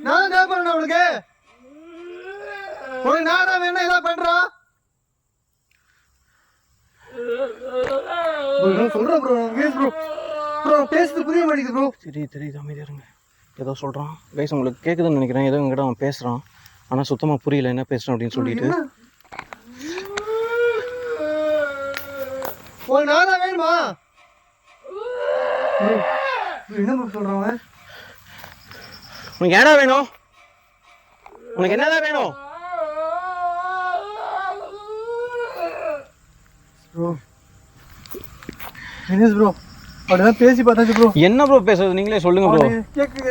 நான் தேவைப்படுறேன் உனக்கு. உனக்கு நானா வேணும் ஏதாவது பண்றான்? சொல்றேன் ப்ரோ. ப்ரோ ப்ரோ பேசுறது புரிய மாட்டேங்குது ப்ரோ. தெரியுது அமைதியா இருங்க. ஏதோ சொல்றான் கைஸ், உங்களுக்கு கேட்குதுன்னு நினைக்கிறேன். ஏதோ எங்கிட்ட அவன் பேசுறான், ஆனால் சுத்தமாக புரியல என்ன பேசுறான் அப்படின்னு சொல்லிட்டு. உனக்கு நானா வேணுமா? என்ன சொல்றான்? உனக்கு ஏடா வேணும்? உனக்கு என்னதான் வேணும்? ப்ரோ தினேஷ் ப்ரோ அப்படிதான் பேசி பார்த்தாச்சு ப்ரோ. என்ன ப்ரோ பேசுறது நீங்களே சொல்லுங்க ப்ரோ. கேக்கு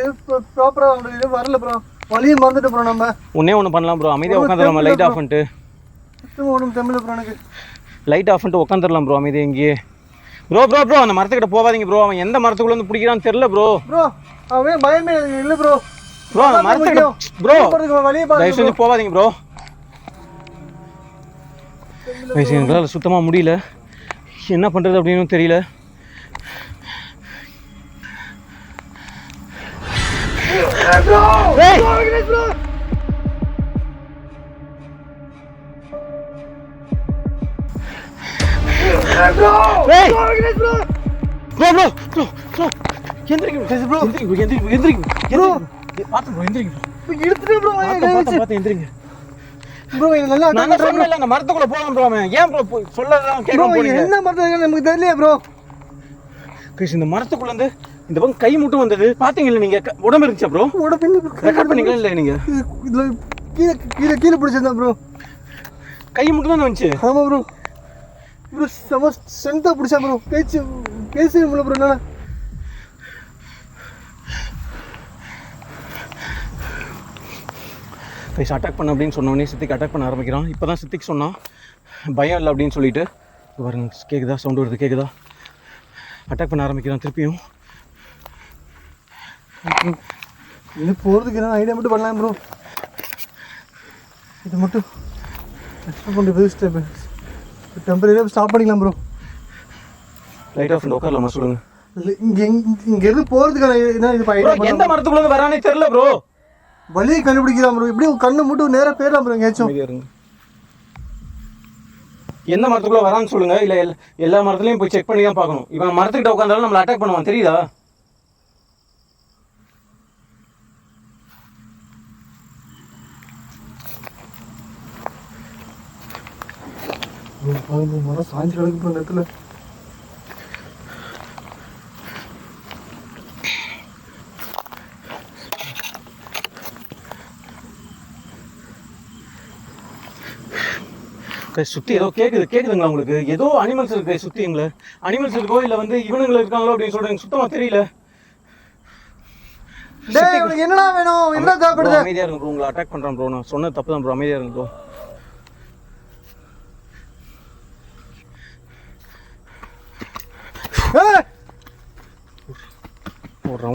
ப்ராப்பரா இது வரல ப்ரோ. வழியை மறந்துட்டு ப்ரோ. நம்ம ஒன்று பண்ணலாம் ப்ரோ. அமைதியாக உட்காந்துடலாம். லைட் ஆஃப் பண்ணிட்டு ஒன்றும் தமிழ் ப்ரோ. எனக்கு லைட் ஆஃப் பண்ணிட்டு உட்காந்துடலாம் ப்ரோ அமைதியாக இங்கேயே. ப்ரோ அந்த மரத்துக்கிட்ட போகாதீங்க ப்ரோ. அவன் எந்த மரத்துக்குள்ள வந்து பிடிக்கிறான்னு தெரியல ப்ரோ. அவன் பயமே இல்லை ப்ரோ. அந்த மரத்துக்கிட்ட ப்ரோ தயவு செஞ்சு போகாதீங்க ப்ரோ. எங்களால் சுத்தமாக முடியல, என்ன பண்ணுறது அப்படின்னு தெரியல. மரத்துக்குள்ள போலாம் ப்ரோ. ஏன் ப்ரோ சொல்லலாம் என்ன மரத்து நமக்கு தெரியல ப்ரோ. இந்த மரத்துக்குள்ள இருந்து இந்த பக்கம் கை மட்டும் வந்தது பாத்தீங்களா? நீங்க உடம்பு இருந்துச்சா ப்ரோ? உடம்பு ரெக்கார்ட் பண்ணீங்களா? இல்ல நீங்க இதுல கீழே கீழே கீழே பிடிச்சிருந்தேன் ப்ரோ. கை மட்டும் தான் வந்துச்சு. ஆமாம் ப்ரோ. ப்ரோ செம ஸ்ட்ரென்த்தாக பிடிச்சா ப்ரோ. பேசவே முடியல ப்ரோ என்னால். கைஸ் அட்டாக் பண்ண அப்படின்னு சொன்னோடனே சித்திக்கு அட்டாக் பண்ண ஆரம்பிக்கிறான். இப்போ தான் சித்திக்கு சொன்னான் பயம் இல்லை அப்படின்னு சொல்லிட்டு. பாருங்க கேட்குதா, சவுண்டு வருது, கேட்குதா? அட்டாக் பண்ண ஆரம்பிக்கிறான் திருப்பியும். இது போகிறதுக்கு என்ன ஐடியா மட்டும் பண்ணலாம் ப்ரோ. இது மட்டும் எக்ஸ்ட்ரா பண்ணுறது டெம்பரரியாக ஸ்டாப் பண்ணிக்கலாம் ப்ரோ. லைட் ஆஃப் உட்காரலாமா சொல்லுங்க. இங்கேருந்து போகிறதுக்கான என்ன இது ஐடியா? எந்த மரத்துக்குள்ள வரானே தெரியல ப்ரோ. வழியை கண்டுபிடிக்கலாம் ப்ரோ. இப்படி கண்ணை மட்டும் நேராக போயிடலாம் ப்ரோ எங்கேயாச்சும். எந்த மரத்துக்குள்ள வரான்னு சொல்லுங்க. இல்லை எல்லா மரத்துலையும் போய் செக் பண்ணி தான் பார்க்கணும். இவன் மரத்துக்கிட்ட உட்காந்தாலும் நம்மளை அட்டாக் பண்ணுவான், தெரியுதா? மரம் சாஞ்சு கிடக்கு ப்ரோ நேரத்தில். சுற்றி ஏதோ கேட்குதுங்களா உங்களுக்கு? ஏதோ அனிமல்ஸ் இருக்கு சுற்றி. எங்களை அனிமல்ஸ் இருக்கோ இல்லை வந்து இவனுங்களை இருக்காங்களோ அப்படின்னு சொல்கிறேன். எனக்கு சுத்தமாக தெரியல. என்னடா வேணும்? என்ன தேவைப்படுது? அமைதியாக இருங்க ப்ரோ. உங்களை அட்டாக் பண்ணுறான் ப்ரோ. நான் சொன்னது தப்பு தான் ப்ரோ. அமைதியாக இருங்க ப்ரோ.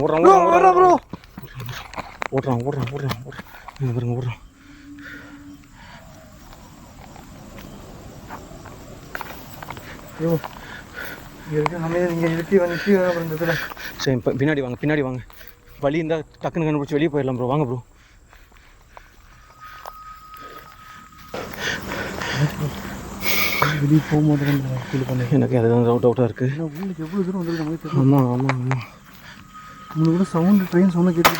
ஓடுறான். சரி பின்னாடி வாங்க. வழி இருந்தால் டக்குன்னு கண்டுபிடிச்சி வெளியே போயிடலாம் ப்ரோ. வாங்க ப்ரோ. வெளியே போகும்போது எனக்கு அதுதான் டவுட்டாக இருக்குது. எவ்வளோ தூரம் வந்து ஆமாம். உங்களுக்கு கூட சவுண்டு ட்ரெயின் சவுண்ட் கேட்டு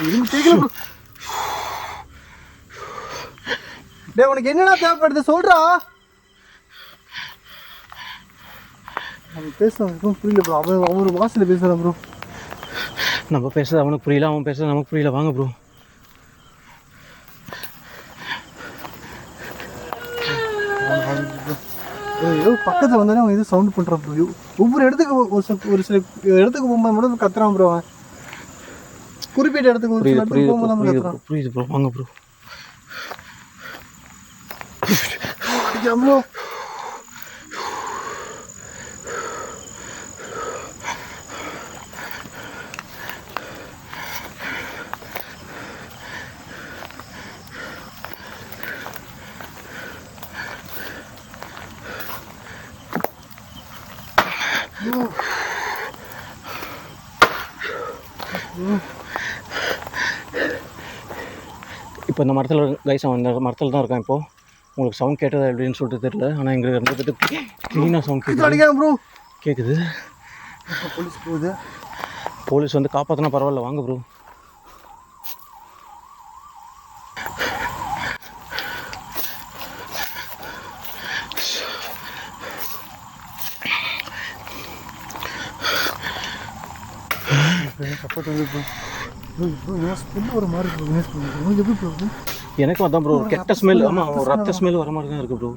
உனக்கு என்னடா தேவைப்படுது சொல்கிறா. அவன் பேசுகிறோம் புரியல ப்ரோ. அவன் ஒரு வாசலில் பேசுகிறான் ப்ரோ. நம்ம பேசுறது அவனுக்கு புரியல, அவன் பேசுறது நமக்கு புரியல. வாங்க ப்ரோ. ஏதோ பக்கத்தில் வந்தாலே அவன் எதுவும் சவுண்ட் பண்ணுறான் ப்ரோ. ஒவ்வொரு இடத்துக்கு ஒரு சில இடத்துக்கு போகும்போது மட்டும் கத்துறான் ப்ரோ. அவன் குறிப்பிட்ட இடத்துக்கு ஒரு சில இடத்துக்கு போகும்போது கத்துறான். புரியுது ப்ரோ. வாங்க ப்ரோ. ப்ரோ இப்போ இந்த மரத்தில் கைஸ் அவன் இந்த மரத்தில் தான் இருக்கான். இப்போது உங்களுக்கு சவுண்ட் கேட்டதா எப்படின்னு சொல்லிட்டு தெரியல. ஆனால் எங்களுக்கு இருந்துட்டு க்ளீனாக சவுண்ட் கேட்குது. போலீஸ் வந்து காப்பாற்றினா பரவாயில்ல. வாங்க ப்ரோ. எனக்கும் அதான் ப்ரோ. கெட்ட ஸ்மெல். ஆமாம், ஒரு ரத்த ஸ்மெல் வர மாதிரி தான் இருக்கு ப்ரோ.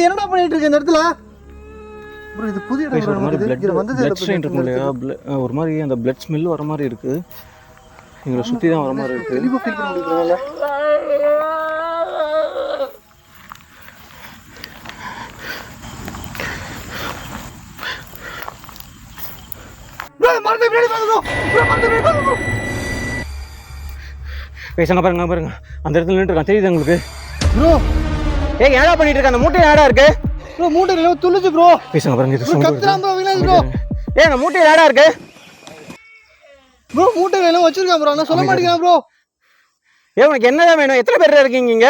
என்னடா பண்ணிட்டு இருக்க இந்த இடத்துல ப்ரோ? இது புதிய ஒரு மாதிரி பிளட் ஸ்ட்ரெயின் இருக்கும் இல்லையா? ஒரு மாதிரி அந்த பிளட் ஸ்மெல் வர மாதிரி இருக்கு. எங்களை சுற்றி தான் வர மாதிரி இருக்கு. தெளிவாக ஃபீல் பண்ண முடியுதுல்ல? பேசுங்க பாருங்க. அந்த இடத்துல நின்று இருக்கான், தெரியுது உங்களுக்கு ப்ரோ? ஏய் என்னடா பண்ணிட்டு இருக்க? அந்த மூட்டை என்னடா இருக்கு ப்ரோ? மூட்டை எல்லாம் துளுச்சு ப்ரோ. பேசுங்க பாருங்க. இது கத்துறான் ப்ரோ. வினோத் ப்ரோ, ஏய் அந்த மூட்டை என்னடா இருக்கு ப்ரோ? மூட்டை எல்லாம் வச்சிருக்கான் ப்ரோ. நான் சொல்ல மாட்டேங்கிறேன் ப்ரோ. ஏய் உனக்கு என்னதான் வேணும்? எத்தனை பேர் இருக்கீங்க இங்க?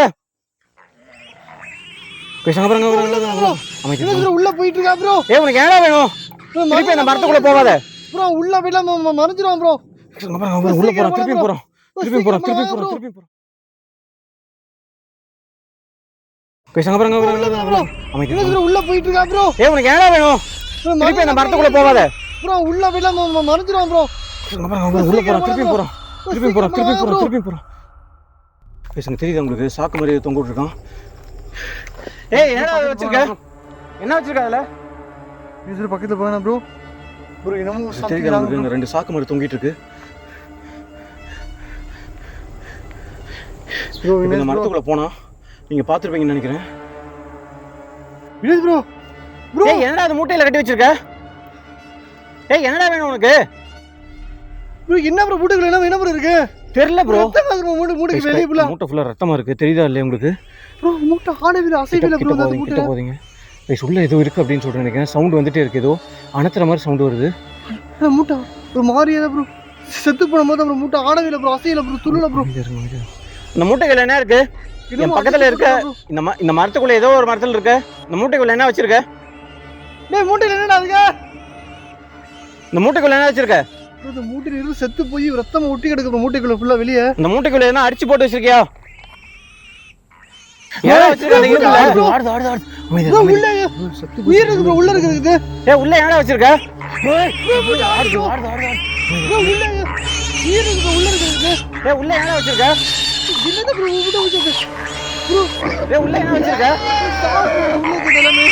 பேசுங்க பாருங்க. வினோத் ப்ரோ உள்ள போயிட்டு இருக்கா ப்ரோ. ஏய் உனக்கு என்னடா வேணும்? திருப்பி அந்த மரத்துக்குள்ள போகாத ப்ரோ. உள்ள போய்லாம் மறைஞ்சிரும் ப்ரோ. பேசுங்க பாருங்க. உள்ள போறோம். திருப்பி போறோம். பேசுங்க பாருங்க. வினோத் ப்ரோ உள்ள போயிட்டு இருக்கா ப்ரோ. ஏய் உனக்கு என்னடா வேணும்? திருப்பி அந்த மரத்துக்குள்ள போகாத ப்ரோ. உள்ள போய்லாம் மறைஞ்சிரும் ப்ரோ. பேசுங்க பாருங்க. உள்ள போறோம். திருப்பி போறோம். பேசுங்க தெரியுது உங்களுக்கு சாக்கு மாதிரி தொங்க விட்டுருக்கான். ஏய் என்னடா வச்சிருக்க? என்ன வச்சிருக்க அதுல? ஈஸ்வரி பக்கத்துல போனா ப்ரோ. ப்ரோ என்னமோ தெரியுது உங்களுக்கு 2 சாக்கு மாதிரி தொங்கிட்டு இருக்கு. ப்ரோ இந்த மரத்துக்குள்ள போனா நீங்க பாத்துருப்பீங்கன்னு நினைக்கிறேன். வினோத் ப்ரோ. ப்ரோ ஏய் என்னடா அது மூட்டையில கட்டி வச்சிருக்க? ஏய் என்னடா வேணும் உனக்கு? ப்ரோ என்ன ப்ரோ மூட்டைக்குள்ள என்ன ப்ரோ இருக்கு? தெரியல ப்ரோ. மூட்டைக்கு வெளிய புள்ள. மூட்டை ஃபுல்லா ரத்தமா இருக்கு. தெரியுதா இல்லையா உங்களுக்கு? ப்ரோ மூட்டை ஆடவே அசையவே ப்ரோ அந்த மூட்டை. கிட்ட போறீங்க. கைஸ் உள்ள ஏதோ இருக்கு அப்படின்னு சொல்றேன் நினைக்கிறேன். சவுண்ட் வந்துட்டே இருக்கு. ஏதோ அனத்துற மாதிரி சவுண்ட் வருது. மூட்டை ஒரு மாதிரியா ப்ரோ செத்து போன மாதிரி ப்ரோ மூட்டை ஆடவே இல்ல ப்ரோ அசையல ப்ரோ துள்ளல ப்ரோ. இந்த மூட்டைக்குள்ள என்ன இருக்கு? என் பக்கத்துல இருக்க இந்த மரத்துக்குள்ள ஏதோ ஒரு மரத்துல இருக்கு. இந்த மூட்டைக்குள்ள என்ன வச்சிருக்க? டேய் மூட்டையில என்னடா இருக்கு? இந்த மூட்டைக்குள்ள என்ன வச்சிருக்க? இந்த மூட்டையில இருந்து செத்து போய் ரத்தம் ஒட்டி கிடக்கு மூட்டைக்குள்ள ஃபுல்லா வெளிய. இந்த மூட்டைக்குள்ள என்ன அடிச்சு போட்டு வச்சிருக்கியா? ஏன் வச்சிருக்க? உள்ள உயிர் இருக்கு ப்ரோ உள்ள இருக்குது. ஏய் உள்ள என்னடா வச்சிருக்க? உள்ள உயிர் இருக்கு உள்ள இருக்குது. ஏய் உள்ள என்னடா வச்சிருக்க? என்னது ப்ரோ உள்ள வச்சிருக்க? ப்ரோ ஏய் உள்ள என்ன வச்சிருக்க? உள்ள இருக்குது எல்லாமே.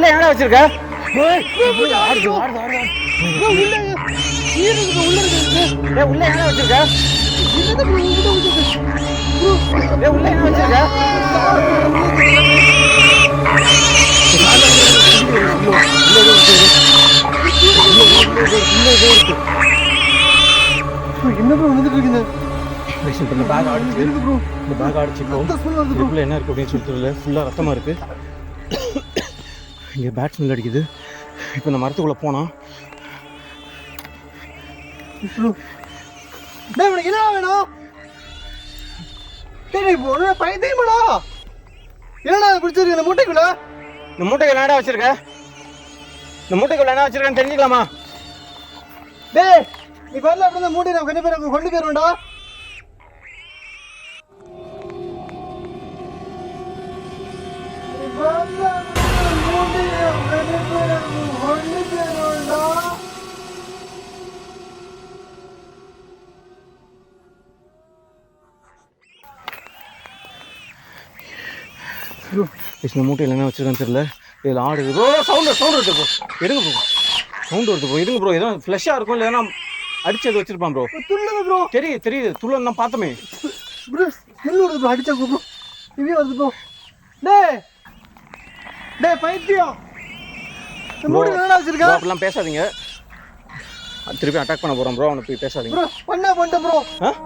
என்னடா வச்சிருக்க? உள்ள என்ன வச்சிருக்க? உள்ள என்ன வச்சிருக்க? என்ன ப்ரோ வந்துட்டு இருக்கீங்க? இந்த பேக் அடிச்சு இந்த பேக் அடிச்சுக்கோ. இதுக்குள்ள என்ன இருக்கு அப்படின்னு சொல்லி தெரியல. ஃபுல்லா ரத்தமா இருக்கு. இங்க பேட் ஸ்மெல் அடிக்குது. இப்போ இந்த மரத்துக்குள்ள போனா டேய் உனக்கு என்ன வேணும்? டேய் போற பைத்தியமாடா. என்னடா பிடிச்சிருக்கு இந்த மூட்டைக்குள்ள? இந்த மூட்டைக்குள்ள என்னடா வச்சிருக்க? இந்த மூட்டைக்குள்ள என்ன வச்சிருக்கன்னு தெரிஞ்சுக்கலாமா? டேய் நீ வரல அப்படியே மூட்டை நான் கொண்டு போயிருவேன்டா. இந்த மூட்டையில் என்ன வச்சிருக்கான்னு தெரியல. இதில் ஆடுது ப்ரோ. சவுண்ட் வருது ப்ரோ. எடுங்க ப்ரோ. சவுண்ட் வருது ப்ரோ. எடுங்க ப்ரோ. ஏதோ ஃப்ளஷ்ஷாக இருக்கும் இல்லைன்னா அடிச்சது வச்சிருப்பான் ப்ரோ. துள்ளுது ப்ரோ. தெரியுது துள்ளன் தான் பார்த்தோமே ப்ரோ. ஸ்மெல் வருது ப்ரோ. அடிச்சா ப்ரோ. இது வருது ப்ரோ. டேய் பைத்தியம். இந்த மூட்டை என்னடா வச்சிருக்க? அப்படிலாம் பேசாதீங்க. திருப்பி அட்டாக் பண்ண போறோம் ப்ரோ. அவனை போய் பேசாதீங்க ப்ரோ. பண்ண ப்ரோ.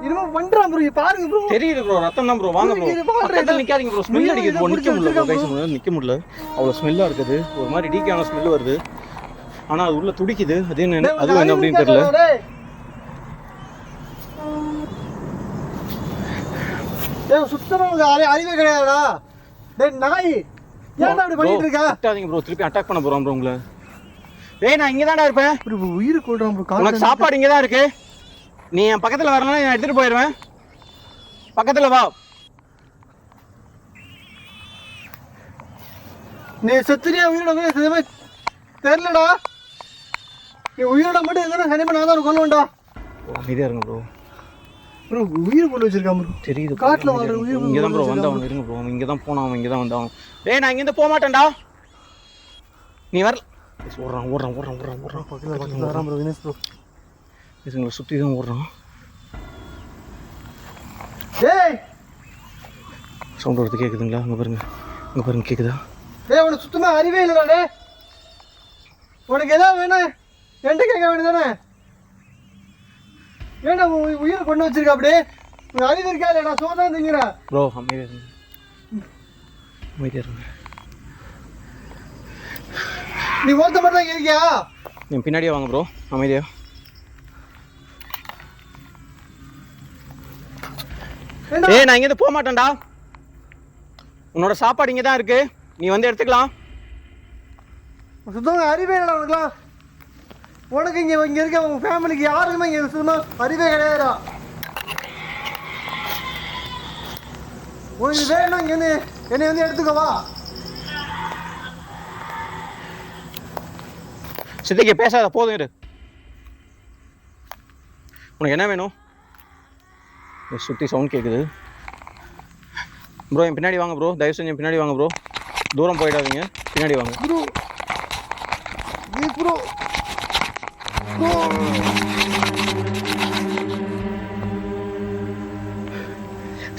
இருமா பண்றான் ப்ரோ. பாருங்க ப்ரோ. தெரியுது ப்ரோ. ரத்தம் தான் ப்ரோ. வாங்க ப்ரோ. பக்கத்துல நிக்காதீங்க ப்ரோ. ஸ்மெல் அடிக்குது ப்ரோ. நிக்க முடியல ப்ரோ. கைஸ் நிக்க முடியல. அவ்வளவு ஸ்மெல்லா இருக்குது. ஒரு மாதிரி டீக்கான ஸ்மெல் வருது. ஆனா அது உள்ள துடிக்குது. அது என்ன அப்படின்னு தெரியல. டேய் சுத்தமா அறிவே கிடையாதுடா. டேய் நாய் ஏன்டா அப்படி பண்ணிட்டு இருக்க? திட்டாதீங்க ப்ரோ. திருப்பி அட்டாக் பண்ண போறோம் ப்ரோ உங்களை. ஏய் நான் இங்க தான்டா இருப்பேன். உயிர் கொள்றான் ப்ரோ. உனக்கு சாப்பாடு இங்க தான் இருக்கு. நீ என் பக்கத்துல வரலன்னா நான் எடுத்துட்டு போயிடுவேன். பக்கத்துல வா. நீ செத்துறியா உயிரோட சனிமா தெரியலடா. நீ உயிரோட மட்டும் இருந்தா சனிமா நான் தான் கொல்லுவேன்டா. அமைதியா இருங்க ப்ரோ. ப்ரோ உயிர் கொண்டு வச்சிருக்கான் ப்ரோ. தெரியுது. காட்டுல வாழ்ற உயிர் இங்க தான் ப்ரோ வந்தவன். இருங்க ப்ரோ. இங்க தான் போனான். அவன் இங்க தான் வந்தான். டேய் நான் இங்க இருந்து போக மாட்டேன்டா. நீ வரல. ஓடுறான் பக்கத்துல வரான் ப்ரோ. வினேஷ் ப்ரோ இதுங்களை சுற்றி தான் ஓடுறான். டேய் சவுண்ட் வருது கேட்குதுங்களா? அங்கே பாருங்க கேட்குதா? டேய் உனக்கு சுத்தமா அறிவே இல்லைடா. டேய் உனக்கு எதாவது வேணும் என்கிட்ட கேட்க வேண்டியதானே? ஏன்டா உயிரை கொண்டு வச்சிருக்க? அப்படியே உனக்கு அறிவு இருக்கா இல்லைடா? சோதான் திங்கிற ப்ரோ. அமைதியா இருங்க. நீ ஓட்ட மட்டும் தான் இருக்கியா? நீ பின்னாடியே வாங்க ப்ரோ. அமைதியா. ஏய் நான் இங்கேருந்து போக மாட்டேன்டா. உன்னோட சாப்பாடு இங்கே தான் இருக்கு. நீ வந்து எடுத்துக்கலாம். சுத்தமாக அறிவே இல்லைடா உனக்குலாம். உனக்கு இங்கே இருக்க உங்கள் ஃபேமிலிக்கு யாருக்குமே இங்கே சுத்தமாக அறிவே கிடையாதுடா. உனக்கு வேணும் இங்கேருந்து என்னை வந்து எடுத்துக்கவா. சித்திக்கு பேசாத, போதும் இரு. உனக்கு என்ன வேணும்? சுற்றி சவுண்ட் கேட்குது ப்ரோ. என் பின்னாடி வாங்க ப்ரோ, தயவு செஞ்சு என் பின்னாடி வாங்க ப்ரோ. தூரம் போயிடாதீங்க, பின்னாடி வாங்க ப்ரோ. ப்ரோ ப்ரோ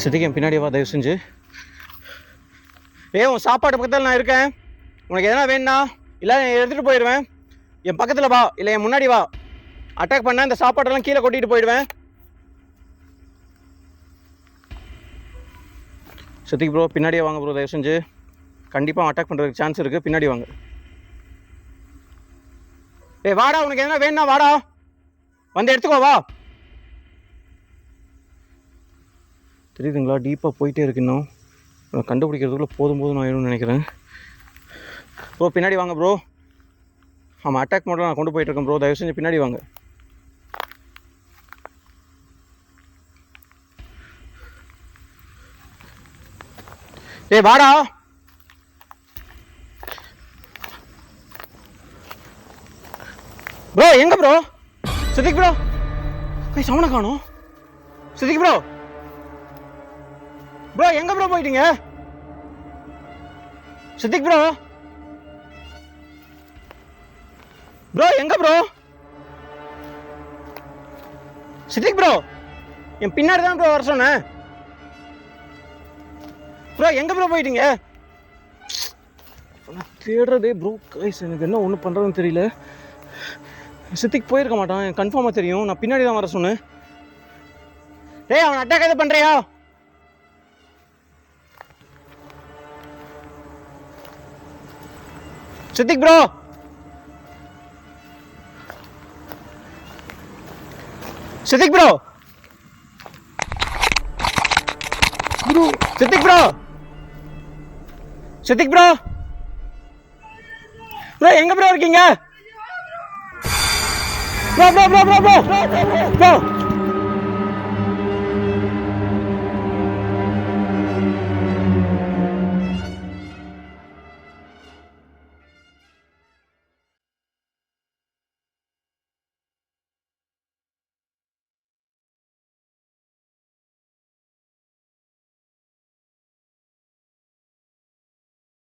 சித்திக்கு என் பின்னாடி வா தயவு செஞ்சு. உன் சாப்பாடு பக்கத்தில் நான் இருக்கேன். உனக்கு எதனா வேணும்னா இல்லை எடுத்துகிட்டு போயிடுவேன். என் பக்கத்தில் வா, இல்லை என் முன்னாடி வா. அட்டாக் பண்ண இந்த சாப்பாடெல்லாம் கீழே கொட்டிட்டு போயிடுவேன். சித்திக்கு ப்ரோ பின்னாடியே வாங்க ப்ரோ தயவு செஞ்சு. கண்டிப்பாக அட்டாக் பண்ணுறதுக்கு சான்ஸ் இருக்குது, பின்னாடி வாங்க. வாடா, உனக்கு எதனா வேணும்னா வாடா, வந்து எடுத்துக்கோ வா. தெரியுதுங்களா, டீப்பாக போயிட்டே இருக்கு. இன்னும் கண்டுபிடிக்கிறதுக்குள்ளே போதும் போதும் ஆயிடும்னு நினைக்கிறேன். ப்ரோ பின்னாடி வாங்க ப்ரோ. ஆமாம், அட்டாக் மோடில் நான் கொண்டு போயிட்டுருக்கேன் ப்ரோ, தயவு செஞ்சு பின்னாடி வாங்க. வாடா. ப்ரோ எங்க ப்ரோ? சித்திக் ப்ரோ சவுண்ட காணோம். சித்திக் ப்ரோ, ப்ரோ எங்க ப்ரோ போயிட்டீங்க? சித்திக் ப்ரோ, ப்ரோ எங்க ப்ரோ? சித்திக் ப்ரோ, என் பின்னாடி தான் ப்ரோ வர சொன்னேன். ப்ரோ எங்க ப்ரோ போயிட்டீங்க? நான் தேடுறதே ப்ரோ கைஸ், எனக்கு என்ன ஒன்று பண்ணுறதுன்னு தெரியல. சித்திக் போயிருக்க மாட்டான், எனக்கு கன்ஃபார்மாக தெரியும். நான் பின்னாடி தான் வர சொன்னேன். அவன் அட்டாக் எதை பண்ணுறியா? Siddique bro, Siddique bro, bro Siddique bro, Siddique bro, bro எங்க ப்ரோ இருக்கீங்க? Bro bro bro bro bro bro